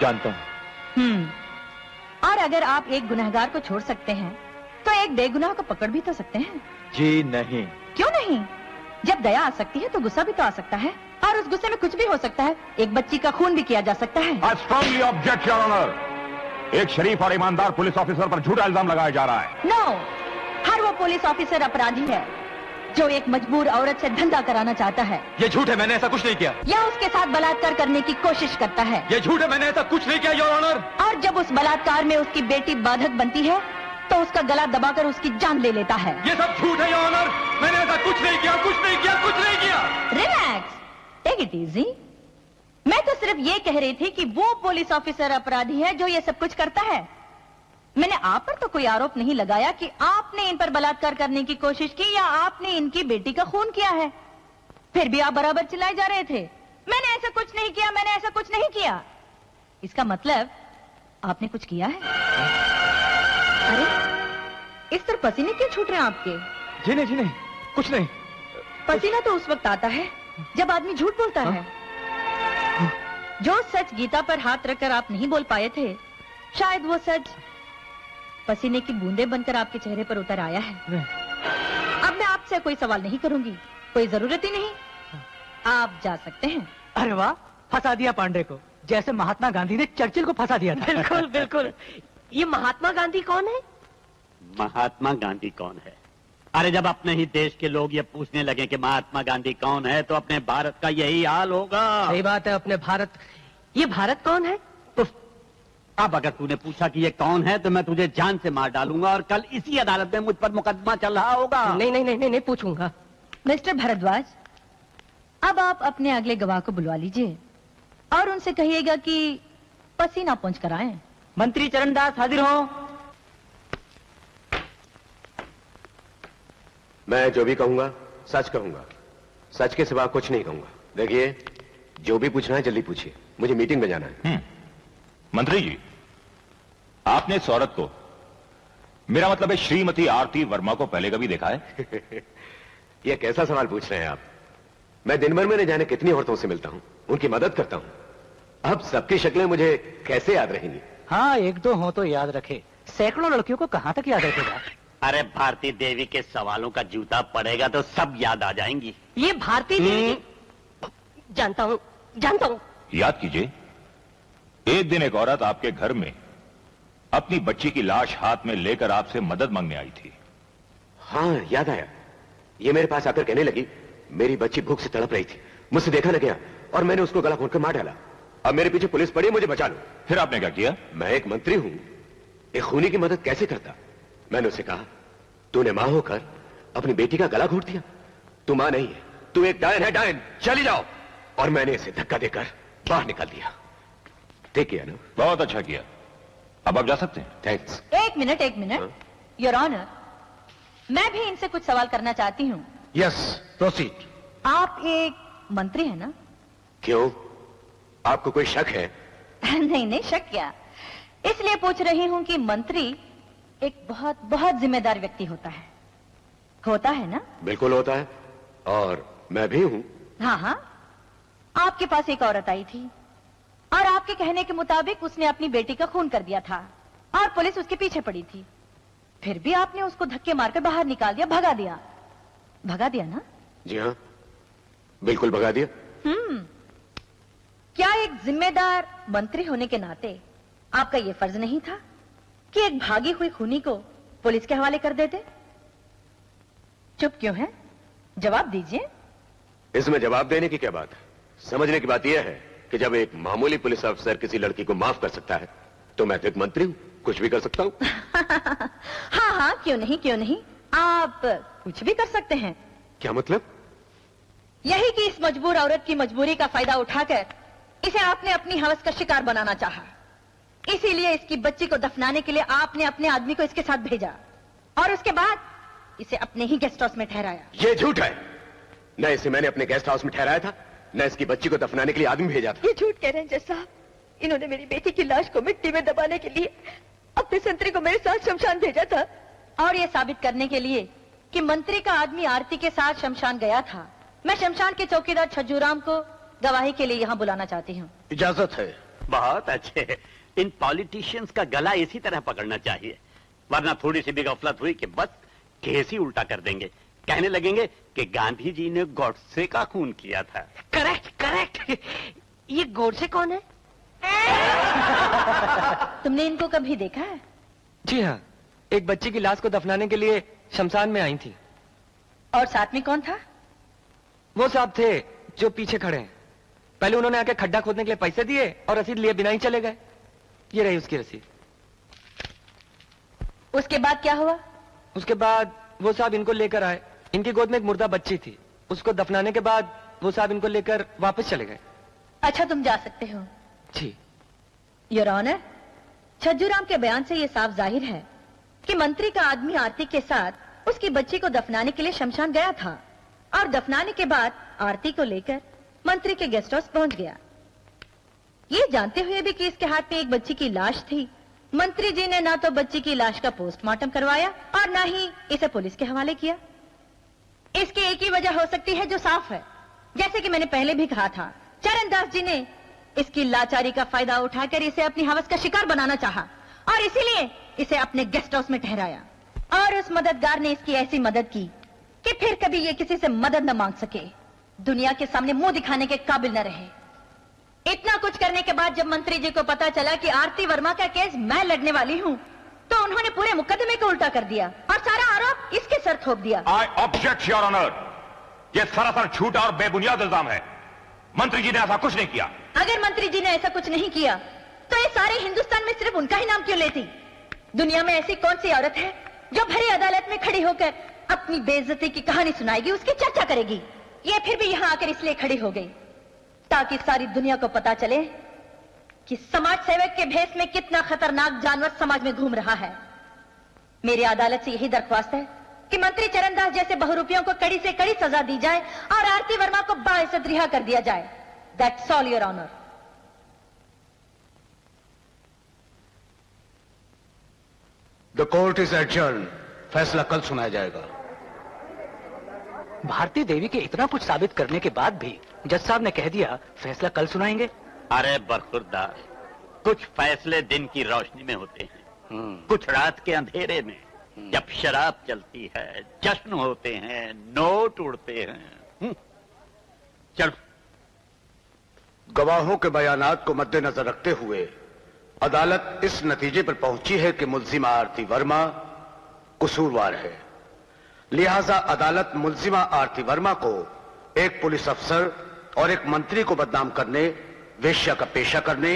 Speaker 11: जानता हूं।
Speaker 12: और अगर आप एक गुनहगार को छोड़ सकते हैं तो एक बेगुनाह को पकड़ भी तो सकते हैं।
Speaker 11: जी नहीं।
Speaker 12: क्यों नहीं? जब दया आ सकती है तो गुस्सा भी तो आ सकता है, और उस गुस्से में कुछ भी हो सकता है। एक बच्ची का खून भी किया जा सकता है।
Speaker 6: I strongly object, Your Honor. एक शरीफ और ईमानदार पुलिस ऑफिसर पर झूठा इल्जाम लगाया जा रहा है।
Speaker 12: नो, हर वो पुलिस ऑफिसर अपराधी है जो एक मजबूर औरत से धंधा कराना चाहता है।
Speaker 11: ये झूठ है, मैंने ऐसा कुछ नहीं किया।
Speaker 12: या उसके साथ बलात्कार करने की कोशिश करता है।
Speaker 11: ये झूठ है, मैंने ऐसा कुछ नहीं किया, योर ऑनर।
Speaker 12: और जब उस बलात्कार में उसकी बेटी बाधक बनती है तो उसका गला दबाकर उसकी जान ले लेता है।
Speaker 11: ये सब झूठ है, योर ऑनर। मैंने ऐसा कुछ नहीं किया, कुछ नहीं किया, कुछ नहीं किया।
Speaker 12: Relax, take it easy. मैं तो सिर्फ ये कह रही थी कि वो पुलिस ऑफिसर अपराधी है जो ये सब कुछ करता है। मैंने आप पर तो कोई आरोप नहीं लगाया कि आपने इन पर बलात्कार करने की कोशिश की या आपने इनकी बेटी का खून किया है। फिर भी आप बराबर चिल्लाए जा रहे थे, मैंने ऐसा कुछ नहीं किया, मैंने ऐसा कुछ नहीं किया। इसका मतलब आपने कुछ किया है। अरे, इस तरह पसीने क्यों छूट रहे हैं आपके?
Speaker 11: जी नहीं, कुछ नहीं।
Speaker 12: पसीना तो उस वक्त आता है जब आदमी झूठ बोलता है। जो सच गीता पर हाथ रखकर आप नहीं बोल पाए थे, शायद वो सच पसीने की बूंदें बनकर आपके चेहरे पर उतर आया है। अब मैं आपसे कोई सवाल नहीं करूंगी, कोई जरूरत ही नहीं, आप जा सकते हैं।
Speaker 10: अरे वाह, फंसा दिया पांडे को, जैसे महात्मा गांधी ने चर्चिल को फंसा दिया था।
Speaker 13: बिल्कुल बिल्कुल। ये महात्मा गांधी कौन है?
Speaker 14: महात्मा गांधी कौन है? अरे, जब अपने ही देश के लोग ये पूछने लगे कि महात्मा गांधी कौन है तो अपने भारत का यही हाल होगा।
Speaker 13: सही बात है, अपने भारत। ये भारत कौन है?
Speaker 14: अब अगर तूने पूछा कि ये कौन है तो मैं तुझे जान से मार डालूंगा और कल इसी अदालत में मुझ पर मुकदमा चल रहा होगा।
Speaker 13: नहीं पूछूंगा।
Speaker 12: मिस्टर भारद्वाज, अब आप अपने अगले गवाह को बुलवा लीजिए और उनसे कहिएगा कि पसीना पहुंच कर आए।
Speaker 10: मंत्री चरणदास हाजिर हो।
Speaker 15: मैं जो भी कहूंगा सच कहूंगा, सच के सिवा कुछ नहीं कहूंगा। देखिए, जो भी पूछना है जल्दी पूछिए, मुझे मीटिंग में जाना है।
Speaker 6: मंत्री जी, आपने इस औरत को, मेरा मतलब है श्रीमती आरती वर्मा को पहले कभी देखा है?
Speaker 15: यह कैसा सवाल पूछ रहे हैं आप? मैं दिन भर में न जाने कितनी औरतों से मिलता हूं, उनकी मदद करता हूं। अब सबकी शक्लें मुझे कैसे याद रहेंगी?
Speaker 10: हाँ, 1-2 हो तो याद रखे, सैकड़ों लड़कियों को कहां तक याद रखेगा?
Speaker 14: अरे, भारती देवी के सवालों का जूता पड़ेगा तो सब याद आ जाएंगी।
Speaker 13: ये भारती देवी जानता हूं।
Speaker 6: याद कीजिए, एक दिन एक औरत आपके घर में अपनी बच्ची की लाश हाथ में लेकर आपसे मदद मांगने आई थी।
Speaker 15: हाँ, याद आया। ये मेरे पास आकर कहने लगी, मेरी बच्ची भूख से तड़प रही थी, मुझसे देखा न गया और मैंने उसको गला घोंटकर मार डाला। अब मेरे पीछे पुलिस पड़ी, मुझे बचा लो।
Speaker 6: फिर आपने क्या किया?
Speaker 15: मैं एक मंत्री हूं, एक खूनी की मदद कैसे करता? मैंने उसे कहा, तूने मां होकर अपनी बेटी का गला घोंट दिया, तू मां नहीं है, तू एक डायन है, डायन, चली जाओ। और मैंने इसे धक्का देकर बाहर निकाल दिया। ठीक किया ना?
Speaker 6: बहुत अच्छा किया। अब आप जा सकते हैं।
Speaker 15: थैंक्स।
Speaker 12: एक मिनट, योर ऑनर, मैं भी इनसे कुछ सवाल करना चाहती हूँ।
Speaker 8: Yes, proceed.
Speaker 12: आप एक मंत्री हैं ना?
Speaker 15: क्यों, आपको कोई शक है?
Speaker 12: नहीं, शक क्या, इसलिए पूछ रही हूँ कि मंत्री एक बहुत जिम्मेदार व्यक्ति होता है ना?
Speaker 15: बिल्कुल होता है, और मैं भी हूँ।
Speaker 12: हाँ, आपके पास एक औरत आई थी और आपके कहने के मुताबिक उसने अपनी बेटी का खून कर दिया था और पुलिस उसके पीछे पड़ी थी। फिर भी आपने उसको धक्के मारकर बाहर निकाल दिया, भगा दिया। भगा दिया ना?
Speaker 15: जी हाँ, बिल्कुल भगा दिया।
Speaker 12: क्या एक जिम्मेदार मंत्री होने के नाते आपका यह फर्ज नहीं था कि एक भागी हुई खूनी को पुलिस के हवाले कर देते? चुप क्यों है? जवाब दीजिए।
Speaker 15: इसमें जवाब देने की क्या बात है? समझने की बात यह है कि जब एक मामूली पुलिस अफसर किसी लड़की को माफ कर सकता है तो मैं तो एक मंत्री हूं, कुछ भी कर सकता हूं।
Speaker 12: हाँ हाँ, क्यों नहीं, क्यों नहीं, आप कुछ भी कर सकते हैं।
Speaker 15: क्या मतलब?
Speaker 12: यही कि इस मजबूर औरत की मजबूरी का फायदा उठाकर इसे आपने अपनी हवस का शिकार बनाना चाहा। इसीलिए इसकी बच्ची को दफनाने के लिए आपने अपने आदमी को इसके साथ भेजा और उसके बाद इसे अपने ही गेस्ट हाउस में ठहराया।
Speaker 15: ये झूठ है। न इसे मैंने अपने गेस्ट हाउस में ठहराया था, न इसकी बच्ची को दफनाने के लिए आदमी भेजा था।
Speaker 1: ये झूठ कह रहे हैं जज साहब। इन्होंने मेरी बेटी की लाश को मिट्टी में दबाने के लिए अपने संतरी को मेरे साथ शमशान भेजा था।
Speaker 12: और ये साबित करने के लिए कि मंत्री का आदमी आरती के साथ शमशान गया था, मैं शमशान के चौकीदार छज्जूराम को गवाही के लिए यहाँ बुलाना चाहती हूँ।
Speaker 14: इजाजत है। बहुत अच्छे। इन पॉलिटिशियंस का गला इसी तरह पकड़ना चाहिए, वरना थोड़ी सी भी गफलत हुई कि बस केस ही उल्टा कर देंगे। कहने लगेंगे कि गांधी जी ने गोडसे का खून किया था।
Speaker 13: Correct correct. ये गोडसे कौन है?
Speaker 12: तुमने इनको कभी देखा है?
Speaker 16: जी हाँ, एक बच्ची की लाश को दफनाने के लिए शमशान में आई थी।
Speaker 12: और साथ में कौन था?
Speaker 16: वो साहब थे जो पीछे खड़े हैं। पहले उन्होंने आके खड्डा खोदने के लिए पैसे दिए और रसीद लिए बिना ही चले गए। ये रही उसकी रसीद।
Speaker 12: उसके बाद क्या हुआ?
Speaker 16: उसके बाद वो साहब इनको लेकर आए। इनकी गोद में एक मुर्दा बच्ची थी। उसको दफनाने के बाद वो साहब इनको लेकर वापस चले गए।
Speaker 12: अच्छा, तुम जा सकते हो।
Speaker 16: जी।
Speaker 12: योर ऑनर, छज्जूराम के बयान से ये साफ जाहिर है कि मंत्री का आदमी आरती के साथ उसकी बच्ची को दफनाने के लिए शमशान गया था और दफनाने के बाद आरती को लेकर मंत्री के गेस्ट हाउस पहुंच गया, ये जानते हुए भी कि इसके हाथ में एक बच्ची की लाश थी। मंत्री जी ने ना तो बच्ची की लाश का पोस्टमार्टम करवाया और ना ही इसे पुलिस के हवाले किया। इसकी एक ही वजह हो सकती है जो साफ है, जैसे कि मैंने पहले भी कहा था, चरणदास जी ने इसकी लाचारी का फायदा उठाकर इसे अपनी हवस का शिकार बनाना चाहा और इसीलिए इसे अपने गेस्ट हाउस में ठहराया। और उस मददगार ने इसकी ऐसी मदद की कि फिर कभी ये किसी से मदद न मांग सके, दुनिया के सामने मुंह दिखाने के काबिल न रहे। इतना कुछ करने के बाद जब मंत्री जी को पता चला कि आरती वर्मा का केस मैं लड़ने वाली हूँ, तो उन्होंने पूरे मुकदमे को उल्टा कर दिया और सारा आरोप इसके सर थोप दिया।
Speaker 6: आई ऑब्जेक्ट योर ऑनर, ये सरासर झूठा और बेबुनियाद इल्जाम है। मंत्री जी ने ऐसा कुछ नहीं किया।
Speaker 12: अगर मंत्री जी ने ऐसा कुछ नहीं किया तो ये सारे हिंदुस्तान में सिर्फ उनका ही नाम क्यों लेती? दुनिया में ऐसी कौन सी औरत है जो भरी अदालत में खड़ी होकर अपनी बेइज्जती की कहानी सुनाएगी, उसकी चर्चा करेगी? ये फिर भी यहाँ आकर इसलिए खड़ी हो गई ताकि सारी दुनिया को पता चले कि समाज सेवक के भेष में कितना खतरनाक जानवर समाज में घूम रहा है। मेरी अदालत से यही दरख्वास्त है कि मंत्री चरणदास जैसे बहुरूपियों को कड़ी से कड़ी सजा दी जाए और आरती वर्मा को बाइज्जत रिहा कर दिया जाए। That's all your honour.
Speaker 9: The court is adjourn. फैसला कल सुनाया जाएगा।
Speaker 10: भारती देवी के इतना कुछ साबित करने के बाद भी जज साहब ने कह दिया फैसला कल सुनाएंगे।
Speaker 14: अरे बरखुरदार, कुछ फैसले दिन की रोशनी में होते हैं, कुछ रात के अंधेरे में, जब शराब चलती है, जश्न होते हैं, नोट उड़ते हैं। चलो।
Speaker 9: गवाहों के बयानात को मद्देनजर रखते हुए अदालत इस नतीजे पर पहुंची है कि मुल्जिमा आरती वर्मा कसूरवार है। लिहाजा अदालत मुल्जिमा आरती वर्मा को एक पुलिस अफसर और एक मंत्री को बदनाम करने, वेश्या का पेशा करने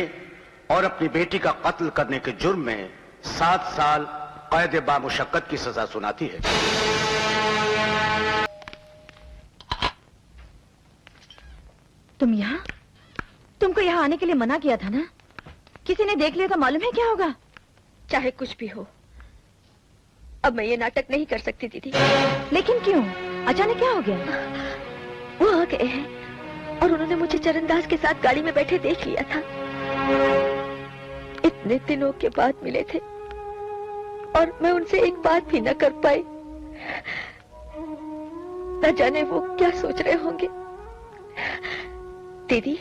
Speaker 9: और अपनी बेटी का कत्ल करने के जुर्म में 7 साल कैद बामुशक्कत की सजा सुनाती है।
Speaker 12: तुम यहाँ? तुमको यहाँ आने के लिए मना किया था ना? किसी ने देख लिया तो मालूम है क्या होगा?
Speaker 1: चाहे कुछ भी हो, अब मैं ये नाटक नहीं कर सकती दीदी।
Speaker 12: लेकिन क्यों? अचानक क्या हो गया?
Speaker 1: वो आ गए हैं और उन्होंने मुझे चरणदास के साथ गाड़ी में बैठे देख लिया था। इतने दिनों के बाद मिले थे और मैं उनसे एक बात भी न कर पाई। न जाने वो क्या सोच रहे होंगे। दीदी,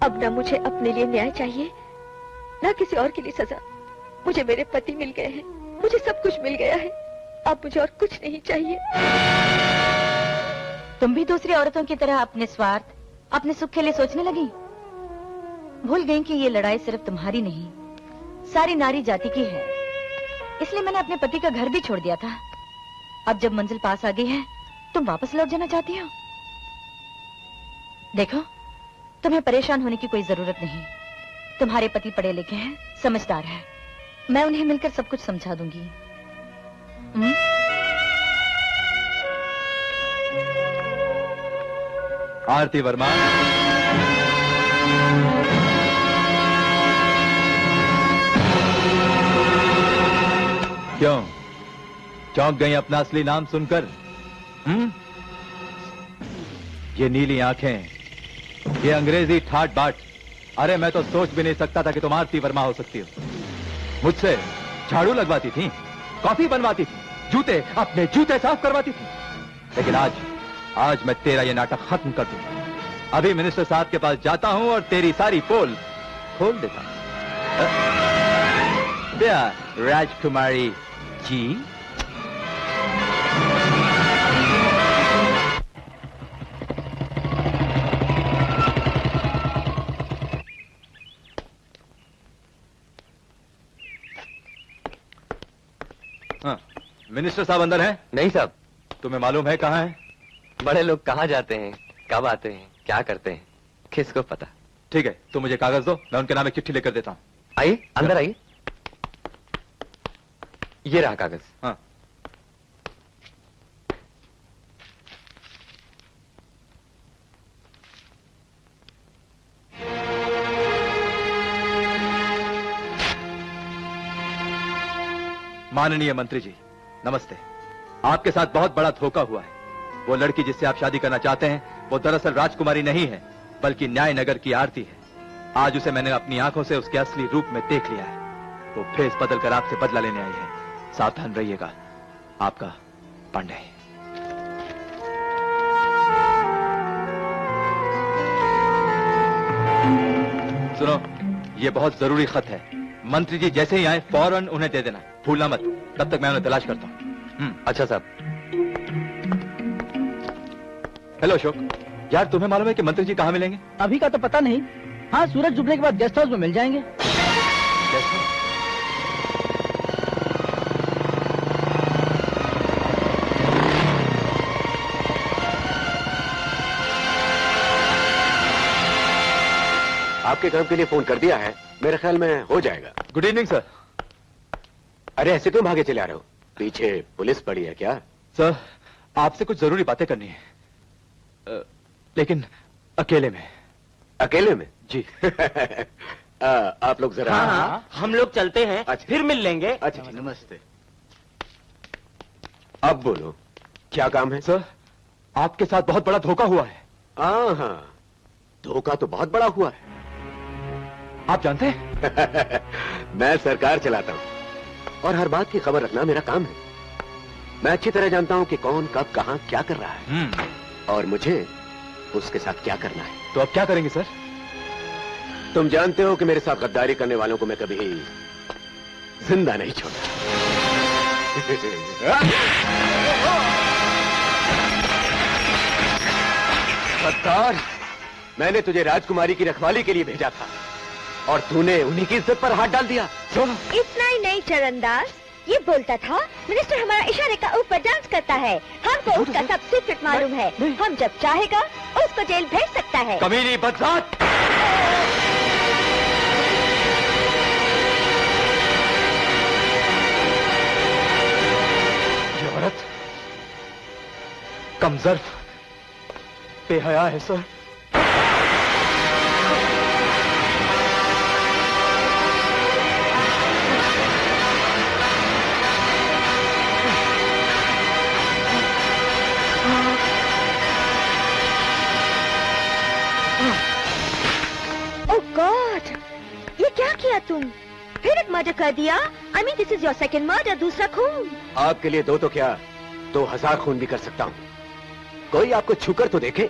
Speaker 1: अब ना मुझे अपने लिए न्याय चाहिए, ना किसी और के लिए सजा। मुझे मेरे पति मिल गए हैं, मुझे सब कुछ मिल गया है। अब मुझे और कुछ नहीं चाहिए।
Speaker 12: तुम भी दूसरी औरतों की तरह अपने स्वार्थ, अपने सुख के लिए सोचने लगी? भूल गई कि ये लड़ाई सिर्फ तुम्हारी नहीं, सारी नारी जाति की है। इसलिए मैंने अपने पति का घर भी छोड़ दिया था। अब जब मंजिल पास आ गई है, तुम वापस लौट जाना चाहती हो? देखो, तुम्हें परेशान होने की कोई जरूरत नहीं। तुम्हारे पति पढ़े लिखे हैं, समझदार है। मैं उन्हें मिलकर सब कुछ समझा दूंगी।
Speaker 11: आरती वर्मा, क्यों चौंक गई अपना असली नाम सुनकर? ये नीली आंखें, ये अंग्रेजी ठाट बाट, अरे मैं तो सोच भी नहीं सकता था कि तुम आरती वर्मा हो सकती हो। मुझसे झाड़ू लगवाती थी, कॉफी बनवाती थी, जूते, अपने जूते साफ करवाती थी। लेकिन आज मैं तेरा ये नाटक खत्म कर दूंगा। अभी मिनिस्टर साहब के पास जाता हूं और तेरी सारी पोल खोल देता हूं। राजकुमारी जी, हाँ, मिनिस्टर साहब अंदर हैं?
Speaker 16: नहीं साहब।
Speaker 11: तुम्हें मालूम है कहाँ हैं?
Speaker 16: बड़े लोग कहाँ जाते हैं, कब आते हैं, क्या करते हैं, किसको पता।
Speaker 11: ठीक है, तुम मुझे कागज दो, मैं उनके नाम एक चिट्ठी लेकर देता हूँ।
Speaker 16: आइए, अंदर आइए। ये रहा कागज।
Speaker 11: हाँ। माननीय मंत्री जी, नमस्ते। आपके साथ बहुत बड़ा धोखा हुआ है। वो लड़की जिससे आप शादी करना चाहते हैं, वो दरअसल राजकुमारी नहीं है, बल्कि न्याय नगर की आरती है। आज उसे मैंने अपनी आंखों से उसके असली रूप में देख लिया है। वो भेष बदलकर आपसे बदला लेने आई है। सावधान रहिएगा। आपका पांडे। सुनो, ये बहुत जरूरी खत है। मंत्री जी जैसे ही आए फौरन उन्हें दे देना, भूलना मत। तब तक मैं उन्हें तलाश करता हूँ।
Speaker 16: अच्छा साहब।
Speaker 11: हेलो अशोक, यार तुम्हें मालूम है कि मंत्री जी कहाँ मिलेंगे?
Speaker 10: अभी का तो पता नहीं। हाँ, सूरज डूबने के बाद गेस्ट हाउस में मिल जाएंगे।
Speaker 15: आपके काम के लिए फोन कर दिया है, मेरे ख्याल में हो जाएगा।
Speaker 11: Good evening sir.
Speaker 15: अरे ऐसे क्यों भागे चले आ रहे हो? पीछे पुलिस पड़ी है क्या?
Speaker 11: सर, आपसे कुछ जरूरी बातें करनी है, लेकिन अकेले में।
Speaker 15: अकेले में?
Speaker 11: जी।
Speaker 15: आप लोग जरा।
Speaker 17: हाँ, हम लोग चलते हैं।
Speaker 15: अच्छा।
Speaker 17: फिर मिल लेंगे।
Speaker 15: अच्छा, नमस्ते। अब बोलो, क्या काम है?
Speaker 11: सर, आपके साथ बहुत बड़ा धोखा हुआ है।
Speaker 15: हाँ, धोखा तो बहुत बड़ा हुआ है।
Speaker 11: आप जानते हैं?
Speaker 15: मैं सरकार चलाता हूं और हर बात की खबर रखना मेरा काम है। मैं अच्छी तरह जानता हूं कि कौन कब कहां क्या कर रहा है और मुझे उसके साथ क्या करना है।
Speaker 11: तो अब क्या करेंगे सर?
Speaker 15: तुम जानते हो कि मेरे साथ गद्दारी करने वालों को मैं कभी जिंदा नहीं छोड़ा। गद्दार, मैंने तुझे राजकुमारी की रखवाली के लिए भेजा था और तूने उन्हीं की इज्जत पर हाथ डाल दिया।
Speaker 5: इतना ही नहीं चरणदास, ये बोलता था मिनिस्टर हमारा इशारे का ऊपर डांस करता है। हमको उसका सब सीक्रेट मालूम है। हम जब चाहेगा उसको जेल भेज सकता है।
Speaker 11: कमीनी बदजात! ये औरत कमजोर बेहया है सर।
Speaker 5: गॉड, ये क्या किया तुम? फिर एक मर्डर कर दिया? I mean, this is your second murder, दूसरा खून।
Speaker 15: आपके लिए दो तो क्या 2000 खून भी कर सकता हूँ। कोई आपको छूकर तो देखे,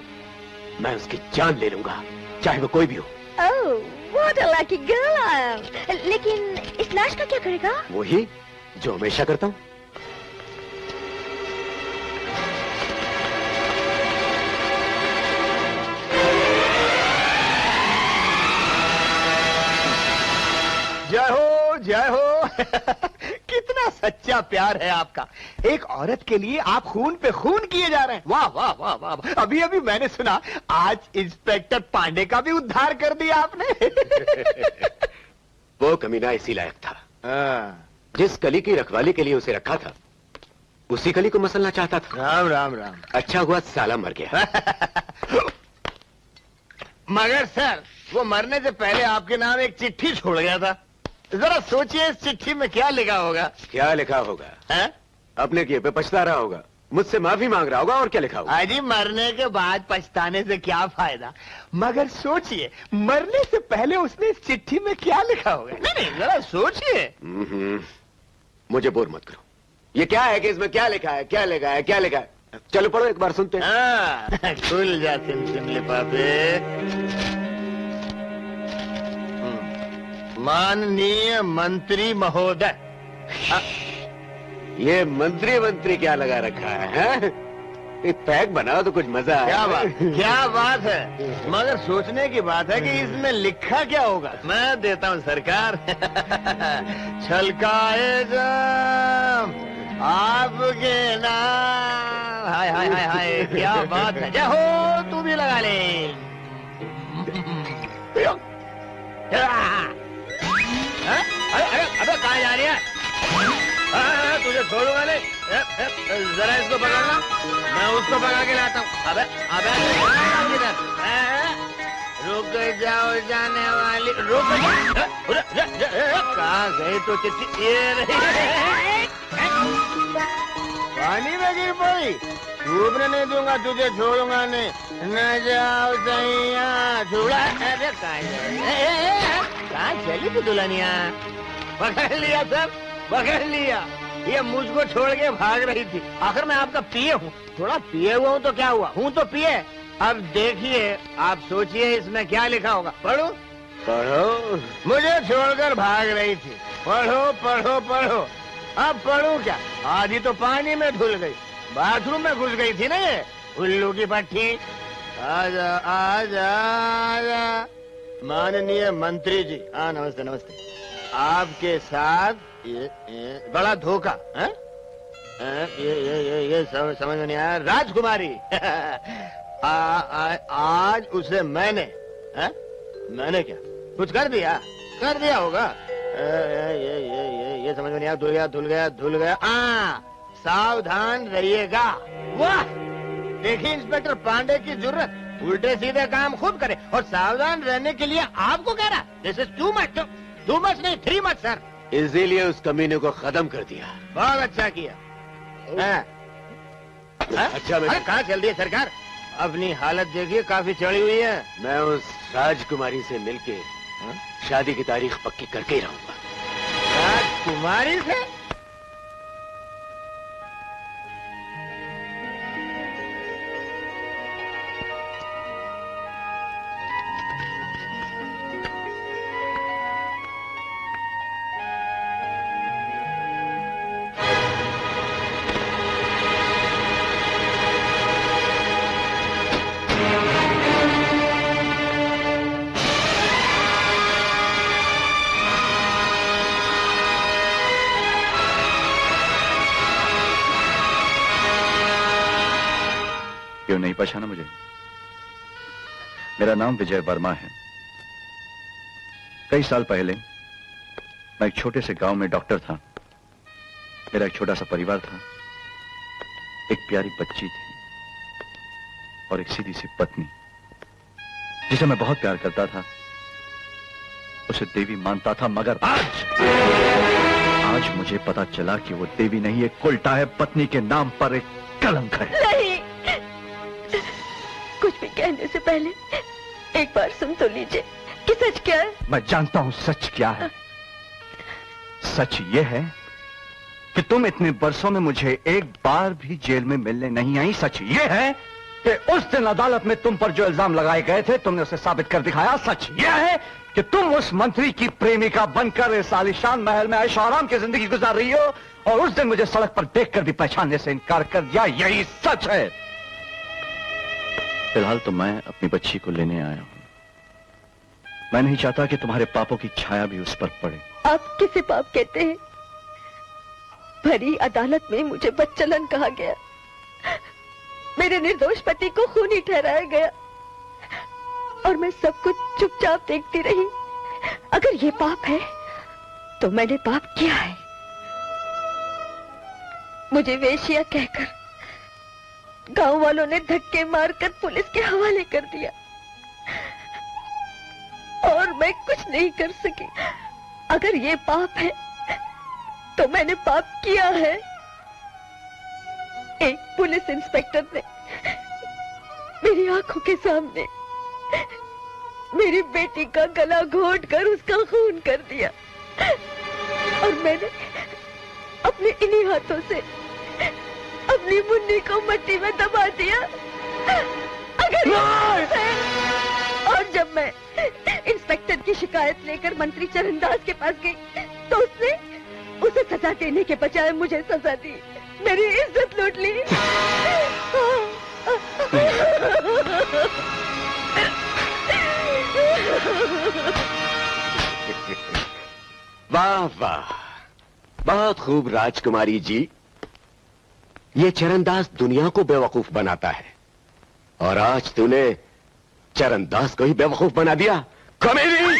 Speaker 15: मैं उसकी जान ले लूंगा, चाहे वो कोई भी हो।
Speaker 5: Oh, what a lucky girl I am. लेकिन इस लाश का क्या करेगा?
Speaker 15: वही जो हमेशा करता हूँ।
Speaker 9: जय हो, जय हो। कितना सच्चा प्यार है आपका। एक औरत के लिए आप खून पे खून किए जा रहे हैं। वाह वाह वाह वाह। अभी अभी मैंने सुना आज इंस्पेक्टर पांडे का भी उद्धार कर दिया आपने।
Speaker 15: वो कमीना इसी लायक था। जिस कली की रखवाली के लिए उसे रखा था उसी कली को मसलना चाहता था।
Speaker 9: राम राम राम।
Speaker 15: अच्छा हुआ साला मर गया।
Speaker 9: मगर सर वो मरने से पहले आपके नाम एक चिट्ठी छोड़ गया था। जरा सोचिए इस चिट्ठी में क्या लिखा होगा।
Speaker 15: क्या लिखा होगा? है? अपने किए पे पछता रहा होगा, मुझसे माफी मांग रहा होगा, और क्या लिखा होगा?
Speaker 9: अजी मरने के बाद पछताने से क्या फायदा। मगर सोचिए मरने से पहले उसने इस चिट्ठी में क्या लिखा होगा। नहीं जरा सोचिए।
Speaker 15: मुझे बोर मत करो। ये क्या है कि इसमें क्या लिखा है, क्या लिखा है, क्या लिखा है? चलो पढ़ो एक बार, सुनते हैं।
Speaker 9: खुल जा सिम लिफाफे। माननीय मंत्री महोदय।
Speaker 15: ये मंत्री क्या लगा रखा है? एक पैक बनाओ तो कुछ मजा आए।
Speaker 9: क्या बात है। मगर सोचने की बात है कि इसमें लिखा क्या होगा। मैं देता हूँ सरकार। छलकाए जाम आपके नाम। हाय हाय हाय हाय क्या बात है। जय हो, तू भी लगा ले। अबे कहाँ जा रही है? तुझे छोड़ूंगा नहीं। जरा इसको पकड़ना, मैं उसको पकड़ के लाता हूँ। अबे रुक जाओ जाने वाली, रुक कहाँ गई तो चिट्ठी? ये रही। पानी में गिर पड़ी। डूबने नहीं दूंगा तुझे, छोड़ूंगा नहीं। न जाओ सैया छोड़ा। अरे कहाँ चली तू दुल्हनिया? पकड़ लिया सब, पकड़ लिया। ये मुझको छोड़ के भाग रही थी। आखिर मैं आपका पिए हूँ। थोड़ा पिए हुआ हूँ तो क्या हुआ, हूँ तो पिए। अब देखिए, आप सोचिए इसमें क्या लिखा होगा। पढ़ो पढ़ो। मुझे छोड़कर भाग रही थी। पढ़ो पढ़ो पढ़ो। अब पढ़ूं क्या? आधी तो पानी में धुल गई। बाथरूम में घुस गई थी ना ये उल्लू की पट्टी। आजा आजा आजा। माननीय मंत्री जी। हाँ नमस्ते नमस्ते। आपके साथ ये बड़ा धोखा है। ये समझ में नहीं आया। राजकुमारी। आज उसे मैंने क्या कुछ कर दिया होगा। ये समझ में नहीं आया। धुल गया। सावधान रहिएगा। वाह, देखिए इंस्पेक्टर पांडे की जरूरत। उल्टे सीधे काम खुद करे और सावधान रहने के लिए आपको कह रहा। दिस इज टू मच नहीं, 3 मच सर।
Speaker 15: इसीलिए उस कमीने को खत्म कर दिया।
Speaker 9: बहुत अच्छा किया।
Speaker 15: अच्छा
Speaker 9: अरे कहाँ चल रही है सरकार? अपनी हालत देखिए, काफी चढ़ी हुई है।
Speaker 15: मैं उस राजकुमारी से मिलके शादी की तारीख पक्की करके ही रहूंगा।
Speaker 9: राजकुमारी से?
Speaker 2: क्यों नहीं पहचाना मुझे? मेरा नाम विजय वर्मा है। कई साल पहले मैं एक छोटे से गांव में डॉक्टर था। मेरा एक छोटा सा परिवार था। एक प्यारी बच्ची थी और एक सीधी सी पत्नी जिसे मैं बहुत प्यार करता था। उसे देवी मानता था, मगर आज मुझे पता चला कि वो देवी नहीं, एक उल्टा है। पत्नी के नाम पर एक कलंक है।
Speaker 1: नहीं, कुछ भी कहने से पहले एक बार सुन तो लीजिए कि सच क्या है।
Speaker 2: मैं जानता हूं सच क्या है। सच ये है कि तुम इतने वर्षों में मुझे एक बार भी जेल में मिलने नहीं आई। सच ये है कि उस दिन अदालत में तुम पर जो इल्जाम लगाए गए थे तुमने उसे साबित कर दिखाया। सच यह है कि तुम उस मंत्री की प्रेमिका बनकर इस आलीशान महल में ऐशो आराम की जिंदगी गुजार रही हो, और उस दिन मुझे सड़क पर देखकर भी पहचानने से इनकार कर दिया। यही सच है। फिलहाल तो मैं अपनी बच्ची को लेने आया हूं। मैं नहीं चाहता कि तुम्हारे पापों की छाया भी उस पर पड़े।
Speaker 1: आप किसे पाप कहते हैं? भरी अदालत में मुझे बदचलन कहा गया, मेरे निर्दोष पति को खूनी ठहराया गया, और मैं सब कुछ चुपचाप देखती रही। अगर ये पाप है तो मैंने पाप किया है। मुझे वेश्या कहकर गांव वालों ने धक्के मारकर पुलिस के हवाले कर दिया, और मैं कुछ नहीं कर सकी। अगर ये पाप है तो मैंने पाप किया है। एक पुलिस इंस्पेक्टर ने मेरी आंखों के सामने मेरी बेटी का गला घोंटकर उसका खून कर दिया, और मैंने अपने इन्हीं हाथों से अपनी मुन्नी को मिट्टी में दबा दिया। अगर और जब मैं इंस्पेक्टर की शिकायत लेकर मंत्री चरणदास के पास गई तो उसने उसे सजा देने के बजाय मुझे सजा दी, मेरी इज्जत लूट ली।
Speaker 15: वाह वाह, बहुत खूब राजकुमारी जी। ये चरणदास दुनिया को बेवकूफ बनाता है, और आज तूने चरणदास को ही बेवकूफ बना दिया। कमेली!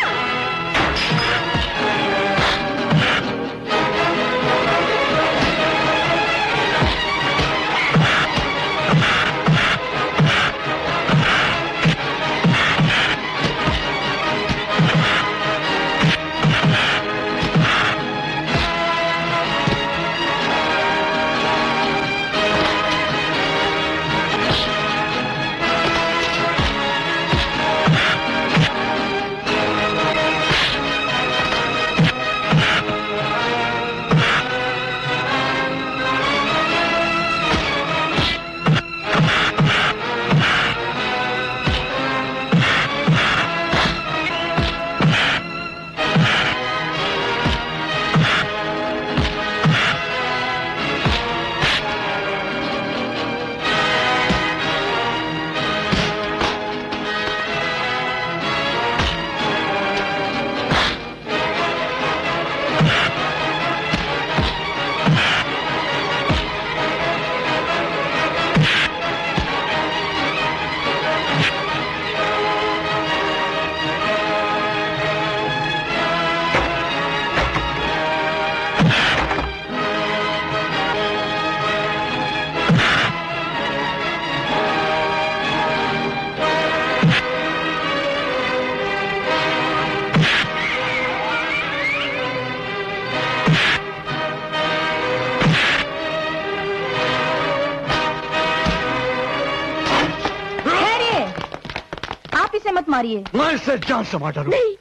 Speaker 12: मारिए।
Speaker 2: मैं इसे जान से मार डालूं।
Speaker 1: नहीं,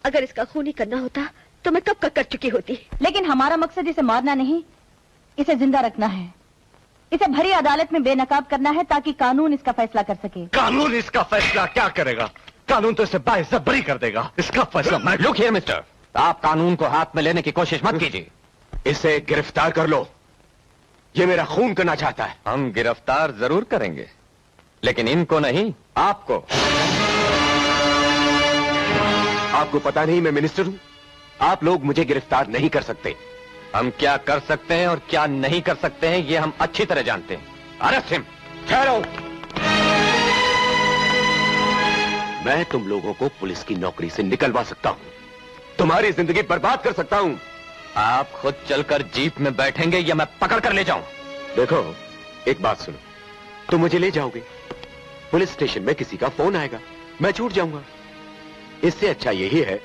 Speaker 1: अगर इसका खून ही करना होता तो मैं कब का कर चुकी होती।
Speaker 12: लेकिन हमारा मकसद इसे मारना नहीं, इसे जिंदा रखना है। इसे भरी अदालत में बेनकाब करना है ताकि कानून इसका फैसला कर सके।
Speaker 2: कानून इसका फैसला क्या करेगा? कानून तो इसे बाइज्जत बरी कर देगा। इसका फैसला मैं।
Speaker 15: लुक हियर मिस्टर, आप कानून को हाथ में लेने की कोशिश मत कीजिए। इसे गिरफ्तार कर लो। ये मेरा खून करना चाहता है।
Speaker 11: हम गिरफ्तार जरूर करेंगे, लेकिन इनको नहीं, आपको।
Speaker 15: आपको पता नहीं मैं मिनिस्टर हूं? आप लोग मुझे गिरफ्तार नहीं कर सकते।
Speaker 11: हम क्या कर सकते हैं और क्या नहीं कर सकते हैं ये हम अच्छी तरह जानते हैं।
Speaker 15: Arrest him. ठहरो। मैं तुम लोगों को पुलिस की नौकरी से निकलवा सकता हूं, तुम्हारी जिंदगी बर्बाद कर सकता हूं।
Speaker 11: आप खुद चलकर जीप में बैठेंगे या मैं पकड़ कर ले जाऊं?
Speaker 15: देखो, एक बात सुनो, तुम मुझे ले जाओगे, पुलिस स्टेशन में किसी का फोन आएगा, मैं छूट जाऊंगा। इससे अच्छा यही है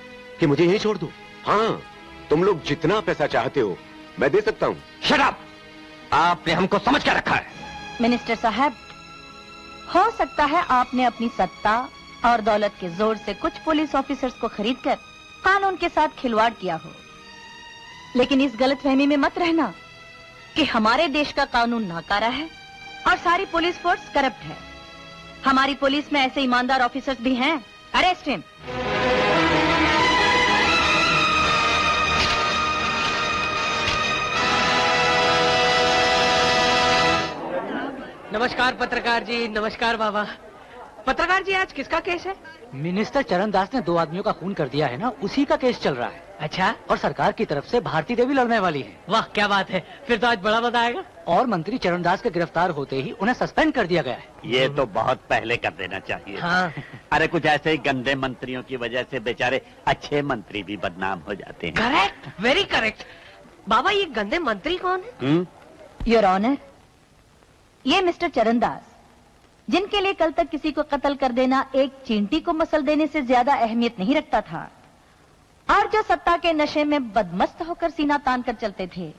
Speaker 15: कि मुझे यहीं छोड़ दो। हाँ, तुम लोग जितना पैसा चाहते हो मैं दे सकता हूं।
Speaker 11: Shut up! आपने हमको समझ क्या रखा है?
Speaker 12: मिनिस्टर साहब, हो सकता है आपने अपनी सत्ता और दौलत के जोर से कुछ पुलिस ऑफिसर्स को खरीदकर कानून के साथ खिलवाड़ किया हो, लेकिन इस गलतफहमी में मत रहना कि हमारे देश का कानून नाकारा है और सारी पुलिस फोर्स करप्ट है। हमारी पुलिस में ऐसे ईमानदार ऑफिसर्स भी हैं। Arrest him.
Speaker 13: नमस्कार पत्रकार जी। नमस्कार बाबा। पत्रकार जी, आज किसका केस है?
Speaker 10: मिनिस्टर चरणदास ने 2 आदमियों का खून कर दिया है ना, उसी का केस चल रहा है।
Speaker 13: अच्छा।
Speaker 10: और सरकार की तरफ से भारती देवी लड़ने वाली है।
Speaker 13: वाह, क्या बात है, फिर तो आज बड़ा मजा आएगा।
Speaker 10: और मंत्री चरणदास के गिरफ्तार होते ही उन्हें सस्पेंड कर दिया गया है।
Speaker 14: ये तो बहुत पहले कर देना चाहिए।
Speaker 13: हाँ।
Speaker 14: अरे कुछ ऐसे ही गंदे मंत्रियों की वजह से बेचारे अच्छे मंत्री भी बदनाम हो जाते हैं।
Speaker 13: Correct, very correct. बाबा, ये गंदे मंत्री कौन है?
Speaker 12: योर ऑनर, ये मिस्टर चरणदास, जिनके लिए कल तक किसी को कत्ल कर देना एक चींटी को मसल देने से ज्यादा अहमियत नहीं रखता था, और जो सत्ता के नशे में बदमस्त होकर सीना तान कर चलते थे,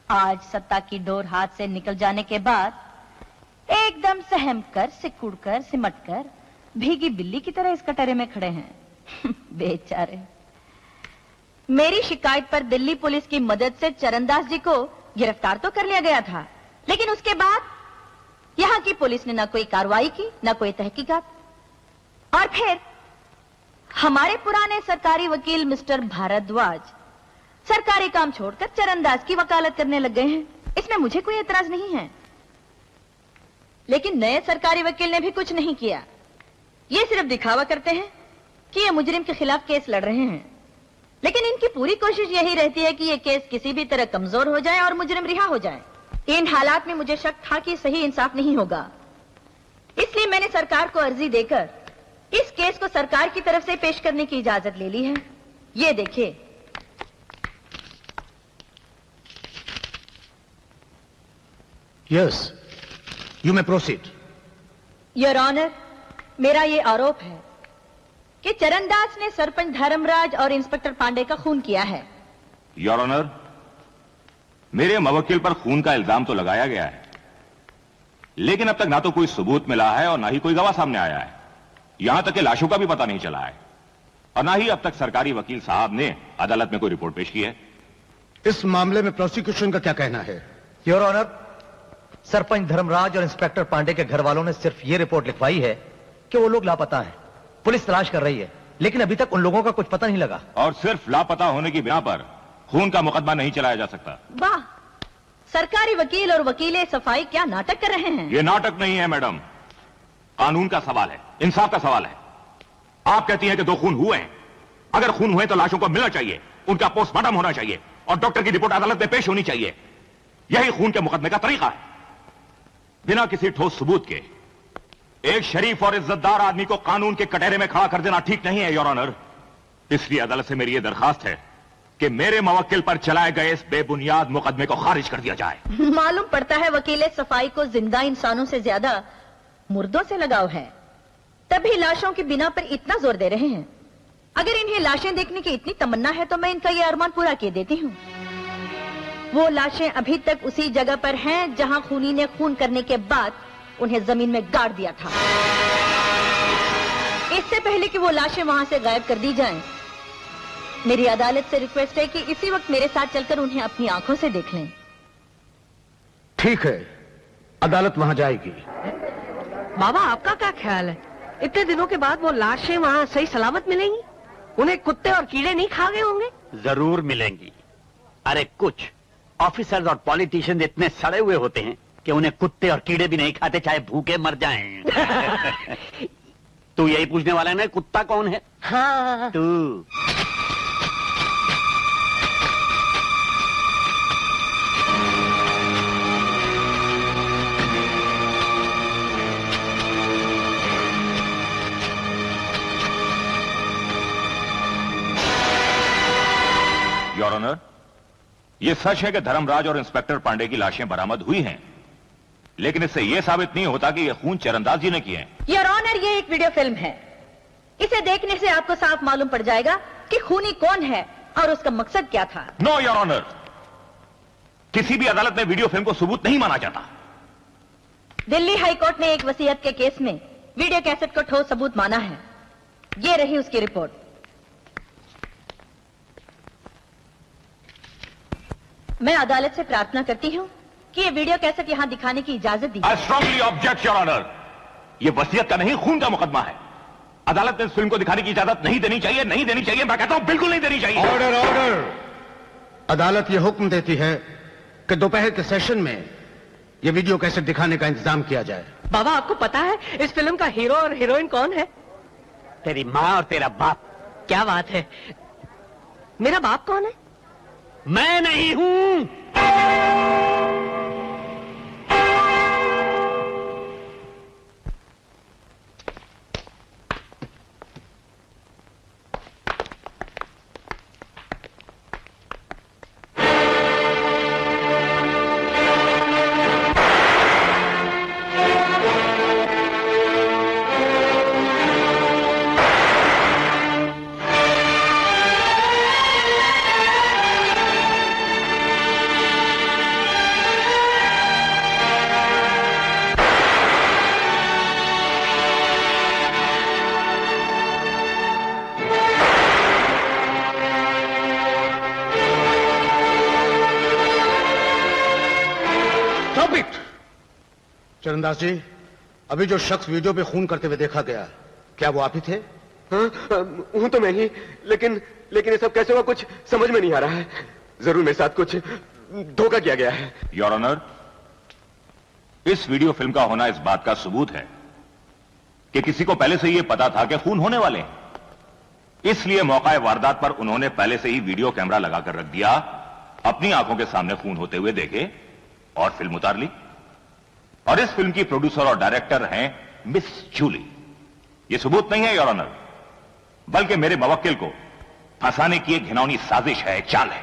Speaker 12: आज सत्ता की डोर हाथ से निकल जाने के बाद एकदम सहम कर, सिकुड़ कर, सिमट कर भीगी बिल्ली की तरह इस कटोरे में खड़े हैं। बेचारे। मेरी शिकायत पर दिल्ली पुलिस की मदद से चरणदास जी को गिरफ्तार तो कर लिया गया था, लेकिन उसके बाद यहां की पुलिस ने न कोई कार्रवाई की, न कोई तहकीकात। और फिर हमारे पुराने सरकारी वकील मिस्टर भारद्वाज सरकारी काम छोड़कर चरणदास की वकालत करने लग गए हैं। इसमें मुझे कोई एतराज नहीं है, लेकिन नए सरकारी वकील ने भी कुछ नहीं किया। ये सिर्फ दिखावा करते हैं कि ये मुजरिम के खिलाफ केस लड़ रहे हैं, लेकिन इनकी पूरी कोशिश यही रहती है कि ये केस किसी भी तरह कमजोर हो जाए और मुजरिम रिहा हो जाए। इन हालात में मुझे शक था कि सही इंसाफ नहीं होगा, इसलिए मैंने सरकार को अर्जी देकर इस केस को सरकार की तरफ से पेश करने की इजाजत ले ली है। ये देखिए।
Speaker 8: Yes, you may proceed.
Speaker 12: Your honour, मेरा ये आरोप है कि चरणदास ने सरपंच धर्मराज और इंस्पेक्टर पांडे का खून किया है।
Speaker 6: योर ऑनर, मेरे मवक्किल पर खून का इल्जाम तो लगाया गया है, लेकिन अब तक ना तो कोई सबूत मिला है और ना ही कोई गवाह सामने आया है। यहां तक कि लाशों का भी पता नहीं चला है, और ना ही अब तक सरकारी वकील साहब ने अदालत में कोई रिपोर्ट पेश की है।
Speaker 8: इस मामले में प्रोसिक्यूशन का क्या कहना है? योर ऑनर, सरपंच धर्मराज और इंस्पेक्टर पांडे के घर वालों ने सिर्फ ये रिपोर्ट लिखवाई है कि वो लोग लापता हैं। पुलिस तलाश कर रही है, लेकिन अभी तक उन लोगों का कुछ पता नहीं लगा।
Speaker 6: और सिर्फ लापता होने की बिना पर खून का मुकदमा नहीं चलाया जा सकता।
Speaker 12: वाह, सरकारी वकील और वकीले सफाई क्या नाटक कर रहे हैं?
Speaker 6: ये नाटक नहीं है मैडम, कानून का सवाल है, इंसाफ का सवाल है। आप कहती हैं कि 2 खून हुए हैं। अगर खून हुए तो लाशों को मिलना चाहिए, उनका पोस्टमार्टम होना चाहिए और डॉक्टर की रिपोर्ट अदालत में पेश होनी चाहिए। यही खून के मुकदमे का तरीका है। बिना किसी ठोस सबूत के एक शरीफ और इज्जतदार आदमी को कानून के कटहरे में खड़ा कर देना ठीक नहीं है, योर ऑनर। इसलिए अदालत से मेरी यह दरखास्त है कि मेरे मवक्किल पर चलाए गए इस बेबुनियाद मुकदमे को खारिज कर दिया जाए।
Speaker 12: मालूम पड़ता है वकीले सफाई को जिंदा इंसानों से ज्यादा मुर्दों से लगाव है, तभी लाशों की बिना पर इतना जोर दे रहे हैं। अगर इन्हें लाशें देखने की इतनी तमन्ना है तो मैं इनका ये अरमान पूरा किए देती हूँ। वो लाशें अभी तक उसी जगह पर हैं जहां खूनी ने खून करने के बाद उन्हें जमीन में गाड़ दिया था। इससे पहले कि वो लाशें वहां से गायब कर दी जाएं, मेरी अदालत से रिक्वेस्ट है कि इसी वक्त मेरे साथ चलकर उन्हें अपनी आंखों से देख लें।
Speaker 8: ठीक है, अदालत वहां जाएगी।
Speaker 13: बाबा, आपका क्या ख्याल है, इतने दिनों के बाद वो लाशें वहाँ सही सलामत मिलेंगी? उन्हें कुत्ते और कीड़े नहीं खा गए होंगे?
Speaker 14: जरूर मिलेंगी। अरे कुछ ऑफिसर्स और पॉलिटिशियंस इतने सड़े हुए होते हैं कि उन्हें कुत्ते और कीड़े भी नहीं खाते, चाहे भूखे मर जाएं। तू यही पूछने वाला है ना, कुत्ता कौन है?
Speaker 13: हाँ।
Speaker 14: तू।
Speaker 6: योर ऑनर, यह सच है कि धर्मराज और इंस्पेक्टर पांडे की लाशें बरामद हुई हैं, लेकिन इससे यह साबित नहीं होता कि यह खून चरणदास जी ने किए हैं।
Speaker 12: योर ऑनर, ये एक वीडियो फिल्म है। इसे देखने से आपको साफ मालूम पड़ जाएगा कि खूनी कौन है और उसका मकसद क्या था।
Speaker 6: नो योर ऑनर, किसी भी अदालत में वीडियो फिल्म को सबूत नहीं माना जाता।
Speaker 12: दिल्ली हाईकोर्ट ने एक वसीयत के केस में वीडियो कैसेट को ठोस सबूत माना है। ये रही उसकी रिपोर्ट। मैं अदालत से प्रार्थना करती हूँ कि ये वीडियो कैसेट यहाँ दिखाने की इजाजत दी।
Speaker 6: I strongly object, Your Honor. ये वसीयत का नहीं, खून का मुकदमा है। अदालत ने इस फिल्म को दिखाने की इजाजत नहीं देनी चाहिए, नहीं देनी चाहिए, मैं कहता हूं बिल्कुल नहीं देनी चाहिए।
Speaker 18: Order order. अदालत यह हुक्म देती है कि दोपहर के सेशन में यह वीडियो कैसेट दिखाने का इंतजाम किया जाए।
Speaker 13: बाबा आपको पता है इस फिल्म का हीरो और हीरोइन कौन है?
Speaker 14: तेरी माँ और तेरा बाप।
Speaker 13: क्या बात है? मेरा बाप कौन है?
Speaker 14: मैं नहीं हूं।
Speaker 18: चरणदास जी, अभी जो शख्स वीडियो पे खून करते हुए देखा गया, क्या वो आप ही थे?
Speaker 15: हाँ, हूं तो मैं ही, लेकिन ये सब कैसे हुआ कुछ समझ में नहीं आ रहा है। जरूर मेरे साथ कुछ धोखा किया गया है।
Speaker 6: योर ऑनर, इस वीडियो फिल्म का होना इस बात का सबूत है कि किसी को पहले से ही यह पता था कि खून होने वाले हैं, इसलिए मौका वारदात पर उन्होंने पहले से ही वीडियो कैमरा लगाकर रख दिया, अपनी आंखों के सामने खून होते हुए देखे और फिल्म उतार ली। और इस फिल्म की प्रोड्यूसर और डायरेक्टर हैं मिस जूली। यह सबूत नहीं है योर ऑनर, बल्कि मेरे मवक्किल को फंसाने की एक घिनौनी साजिश है, एक चाल है।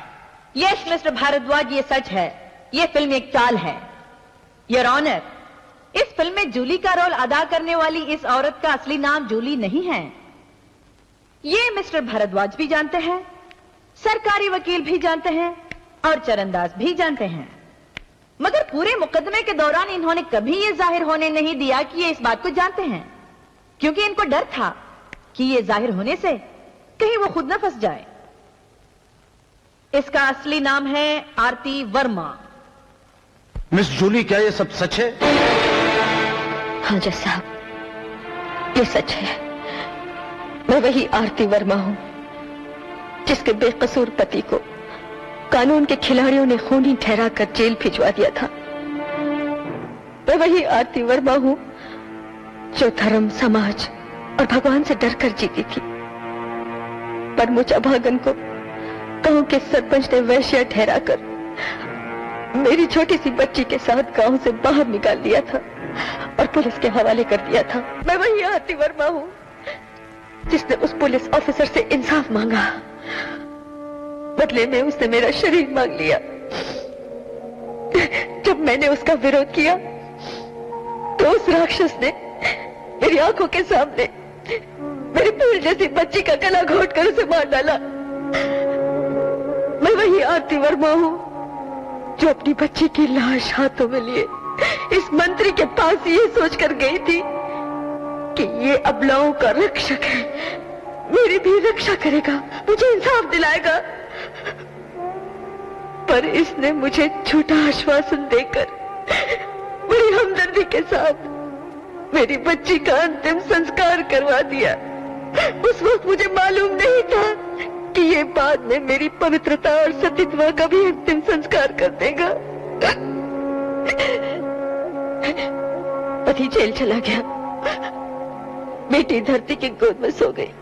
Speaker 12: यस मिस्टर भारद्वाज, ये सच है, ये फिल्म एक चाल है। योर ऑनर, इस फिल्म में जूली का रोल अदा करने वाली इस औरत का असली नाम जूली नहीं है। ये मिस्टर भारद्वाज भी जानते हैं, सरकारी वकील भी जानते हैं और चरणदास भी जानते हैं, मगर पूरे मुकदमे के दौरान इन्होंने कभी ये जाहिर होने नहीं दिया कि ये इस बात को जानते हैं, क्योंकि इनको डर था कि ये जाहिर होने से कहीं वो खुद न फंस जाए। इसका असली नाम है आरती वर्मा।
Speaker 18: मिस जूली, क्या ये सब सच है?
Speaker 1: हाँ जज साहब, ये सच है। मैं वही आरती वर्मा हूं जिसके बेकसूर पति को कानून के खिलाड़ियों ने खूनी ठहराकर जेल भिजवा दिया था। मैं वही आरती वर्मा हूं जो धर्म, समाज और भगवान से डरकर जीती थी, पर मुझ अभागन को गांव के सरपंच ने वैश्या ठहराकर मेरी छोटी सी बच्ची के साथ गांव से बाहर निकाल दिया था और पुलिस के हवाले कर दिया था। मैं वही आरती वर्मा हूं जिसने उस पुलिस ऑफिसर से इंसाफ मांगा, बदले में उसने मेरा शरीर मांग लिया। जब मैंने उसका विरोध किया तो उस राक्षस ने मेरी आंखों के सामने मेरी फूल जैसी बच्ची का गला घोटकर उसे मार डाला। मैं वही आरती वर्मा हूं जो अपनी बच्ची की लाश हाथों में लिए इस मंत्री के पास ये सोचकर गई थी कि ये अबलाओं का रक्षक है, मेरी भी रक्षा करेगा, मुझे इंसाफ दिलाएगा। पर इसने मुझे झूठा आश्वासन देकर बड़ी हमदर्दी के साथ मेरी बच्ची का अंतिम संस्कार करवा दिया। उस वक्त मुझे मालूम नहीं था कि ये बाद में मेरी पवित्रता और सतीत्व का भी अंतिम संस्कार कर देगा। पति जेल चला गया, बेटी धरती की गोद में सो गई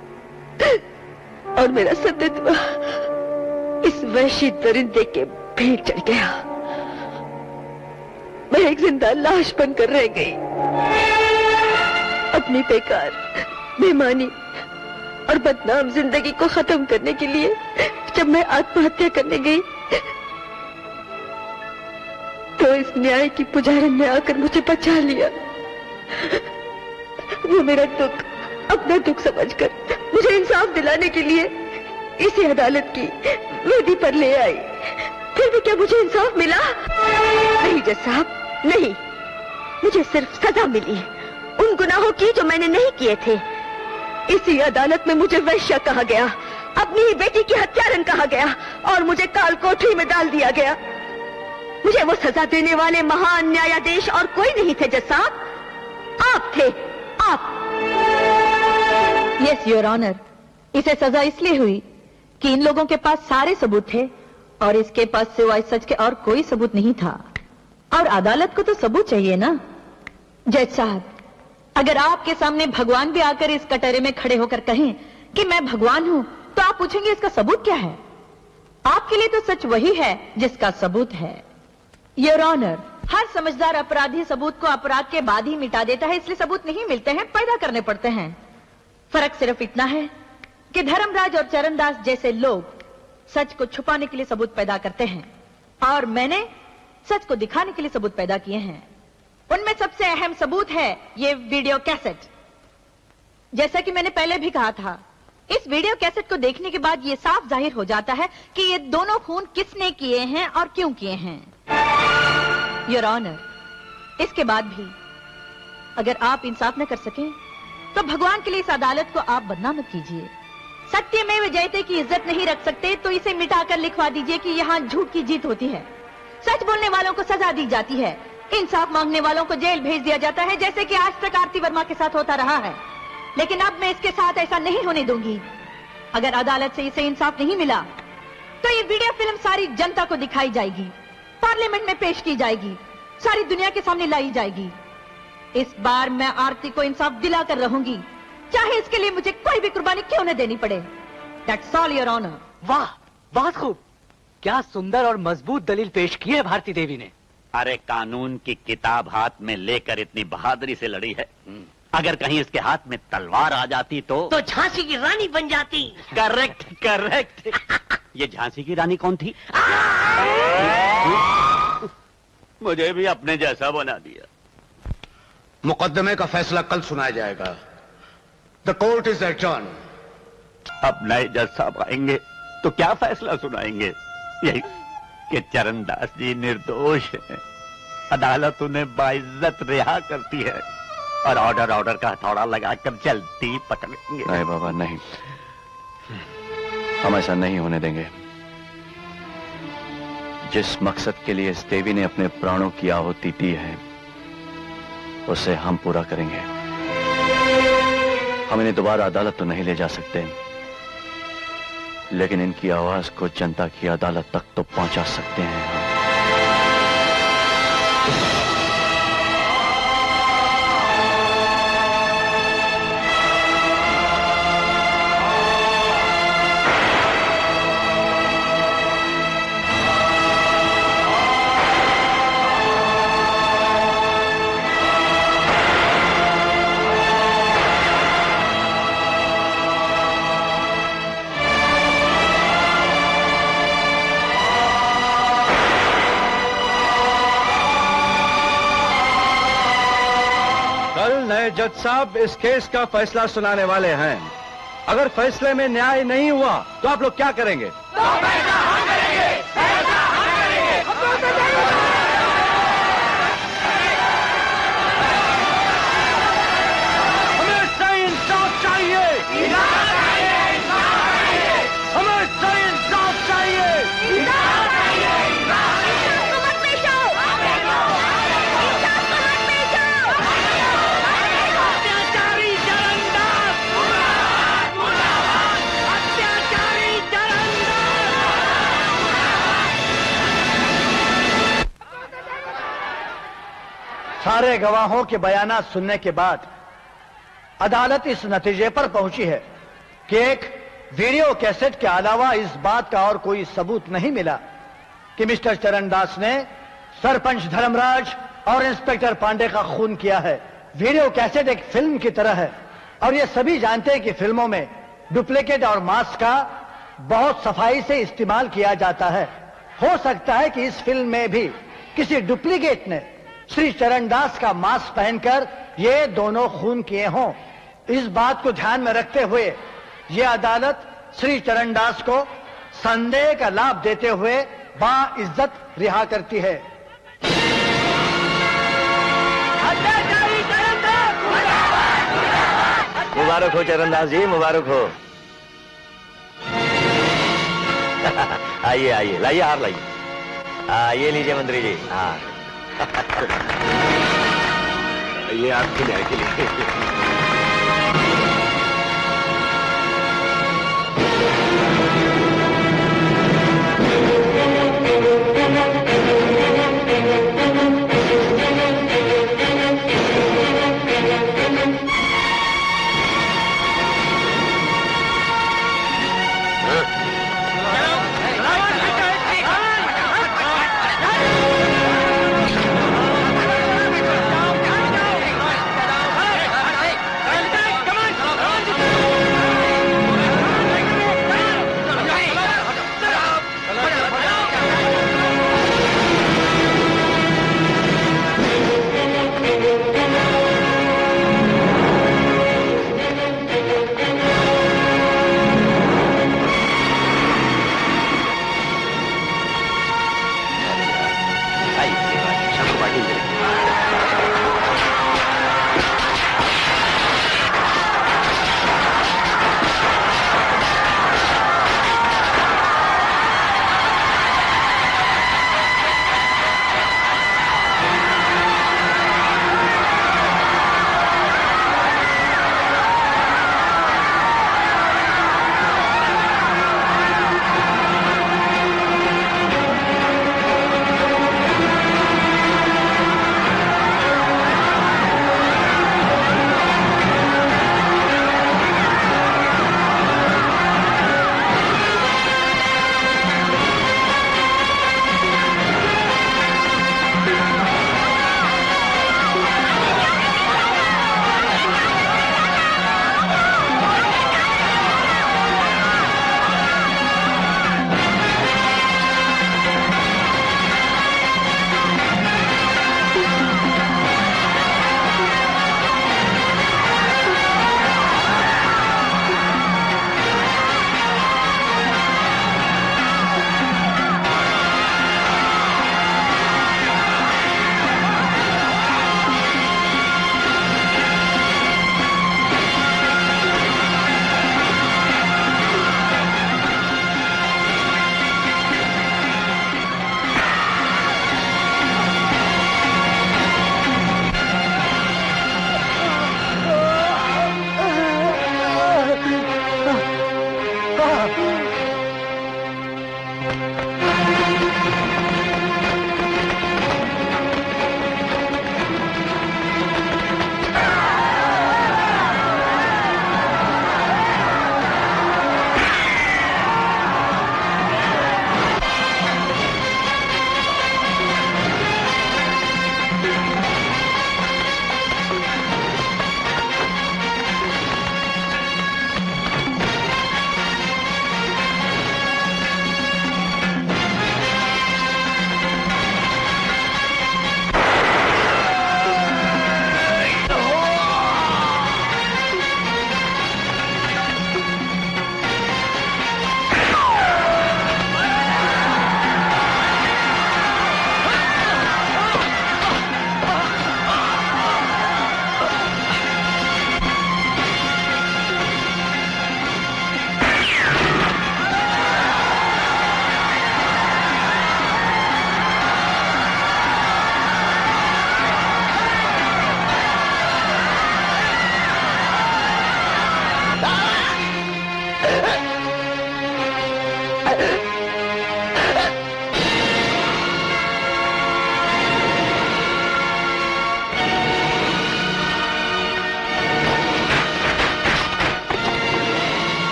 Speaker 1: और मेरा सतीत्व इस वैशी दरिंदे के भेंट चढ़ गया। मैं एक जिंदा लाश बनकर रह गई। अपनी बेकार, बेमानी और बदनाम जिंदगी को खत्म करने के लिए जब मैं आत्महत्या करने गई तो इस न्याय की पुजारन ने आकर मुझे बचा लिया। वो मेरा दुख अपना दुख समझकर मुझे इंसाफ दिलाने के लिए इसी अदालत की वेदी पर ले आई। फिर भी क्या मुझे इंसाफ मिला? नहीं जज साहब, नहीं। मुझे सिर्फ सजा मिली है उन गुनाहों की जो मैंने नहीं किए थे। इसी अदालत में मुझे वैश्या कहा गया, अपनी ही बेटी की हत्यारन कहा गया और मुझे काल कोठरी में डाल दिया गया। मुझे वो सजा देने वाले महान न्यायाधीश और कोई नहीं थे जज साहब, आप थे।
Speaker 12: आप। यस योर ऑनर, इसे सजा इसलिए हुई कि इन लोगों के पास सारे सबूत थे और इसके पास सिवाय सच के और कोई सबूत नहीं था। और अदालत को तो सबूत चाहिए ना। जज साहब, अगर आपके सामने भगवान भी आकर इस कटोरे में खड़े होकर कहें कि मैं भगवान हूं, तो आप पूछेंगे इसका सबूत क्या है? आपके लिए तो सच वही है जिसका सबूत है। योर ऑनर, हर समझदार अपराधी सबूत को अपराध के बाद ही मिटा देता है, इसलिए सबूत नहीं मिलते हैं, पैदा करने पड़ते हैं। फर्क सिर्फ इतना है कि धर्मराज और चरणदास जैसे लोग सच को छुपाने के लिए सबूत पैदा करते हैं और मैंने सच को दिखाने के लिए सबूत पैदा किए हैं। उनमें सबसे अहम सबूत है ये वीडियो कैसेट। जैसा कि मैंने पहले भी कहा था, इस वीडियो कैसेट को देखने के बाद ये साफ जाहिर हो जाता है कि ये दोनों खून किसने किए हैं और क्यों किए हैं। योर ऑनर, इसके बाद भी अगर आप इंसाफ न कर सकें तो भगवान के लिए इस अदालत को आप बदनाम मत कीजिए। सत्यमेव जयते की इज्जत नहीं रख सकते तो इसे मिटाकर लिखवा दीजिए कि यहाँ झूठ की जीत होती है। सच बोलने वालों को सजा दी जाती है, इंसाफ मांगने वालों को जेल भेज दिया जाता है, जैसे कि आज तक आरती वर्मा के साथ होता रहा है। लेकिन अब मैं इसके साथ ऐसा नहीं होने दूंगी। अगर अदालत से इसे इंसाफ नहीं मिला तो ये वीडियो फिल्म सारी जनता को दिखाई जाएगी, पार्लियामेंट में पेश की जाएगी, सारी दुनिया के सामने लाई जाएगी। इस बार मैं आरती को इंसाफ दिलाकर रहूंगी, चाहे इसके लिए मुझे कोई भी कुर्बानी क्यों न देनी पड़े। That's all, Your Honor.
Speaker 16: वाह, बहुत खूब। क्या सुंदर और मजबूत दलील पेश की है भारती देवी ने।
Speaker 14: अरे कानून की किताब हाथ में लेकर इतनी बहादुरी से लड़ी है। अगर कहीं इसके हाथ में तलवार आ जाती तो
Speaker 13: झांसी की रानी बन जाती।
Speaker 14: Correct correct. ये झांसी की रानी कौन थी? मुझे भी अपने जैसा बना दिया।
Speaker 18: मुकदमे का फैसला कल सुनाया जाएगा। The court is adjourn.
Speaker 14: अब नए जज साहब आएंगे तो क्या फैसला सुनाएंगे? यही कि चरणदास जी निर्दोष हैं, अदालत उन्हें बाइज्जत रिहा करती है और ऑर्डर का हथौड़ा लगाकर जल्दी पकड़ेंगे।
Speaker 2: नहीं बाबा नहीं, हम ऐसा नहीं होने देंगे। जिस मकसद के लिए इस देवी ने अपने प्राणों की आहुति दी है उसे हम पूरा करेंगे। हम इन्हें दोबारा अदालत तो नहीं ले जा सकते, लेकिन इनकी आवाज को जनता की अदालत तक तो पहुंचा सकते हैं हम। नए जज साहब इस केस का फैसला सुनाने वाले हैं। अगर फैसले में न्याय नहीं हुआ तो आप लोग क्या करेंगे? हमें सही इंसाफ चाहिए, हमें सही इंसाफ चाहिए।
Speaker 8: सारे गवाहों के बयानात सुनने के बाद अदालत इस नतीजे पर पहुंची है कि एक वीडियो कैसेट के अलावा इस बात का और कोई सबूत नहीं मिला कि मिस्टर चरणदास ने सरपंच धर्मराज और इंस्पेक्टर पांडे का खून किया है। वीडियो कैसेट एक फिल्म की तरह है और ये सभी जानते हैं कि फिल्मों में डुप्लीकेट और मास्क का बहुत सफाई से इस्तेमाल किया जाता है। हो सकता है कि इस फिल्म में भी किसी डुप्लीकेट ने श्री चरणदास का मास्क पहनकर ये दोनों खून किए हों। इस बात को ध्यान में रखते हुए ये अदालत श्री चरणदास को संदेह का लाभ देते हुए बाइज्जत रिहा करती है।
Speaker 19: मुबारक हो चरणदास जी, मुबारक हो। आइए आइए, लाइए हार लाइए। ये लीजिए मंत्री जी। हाँ
Speaker 15: ये आपके न्याय के लिए।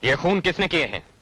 Speaker 16: ये खून किसने किए हैं?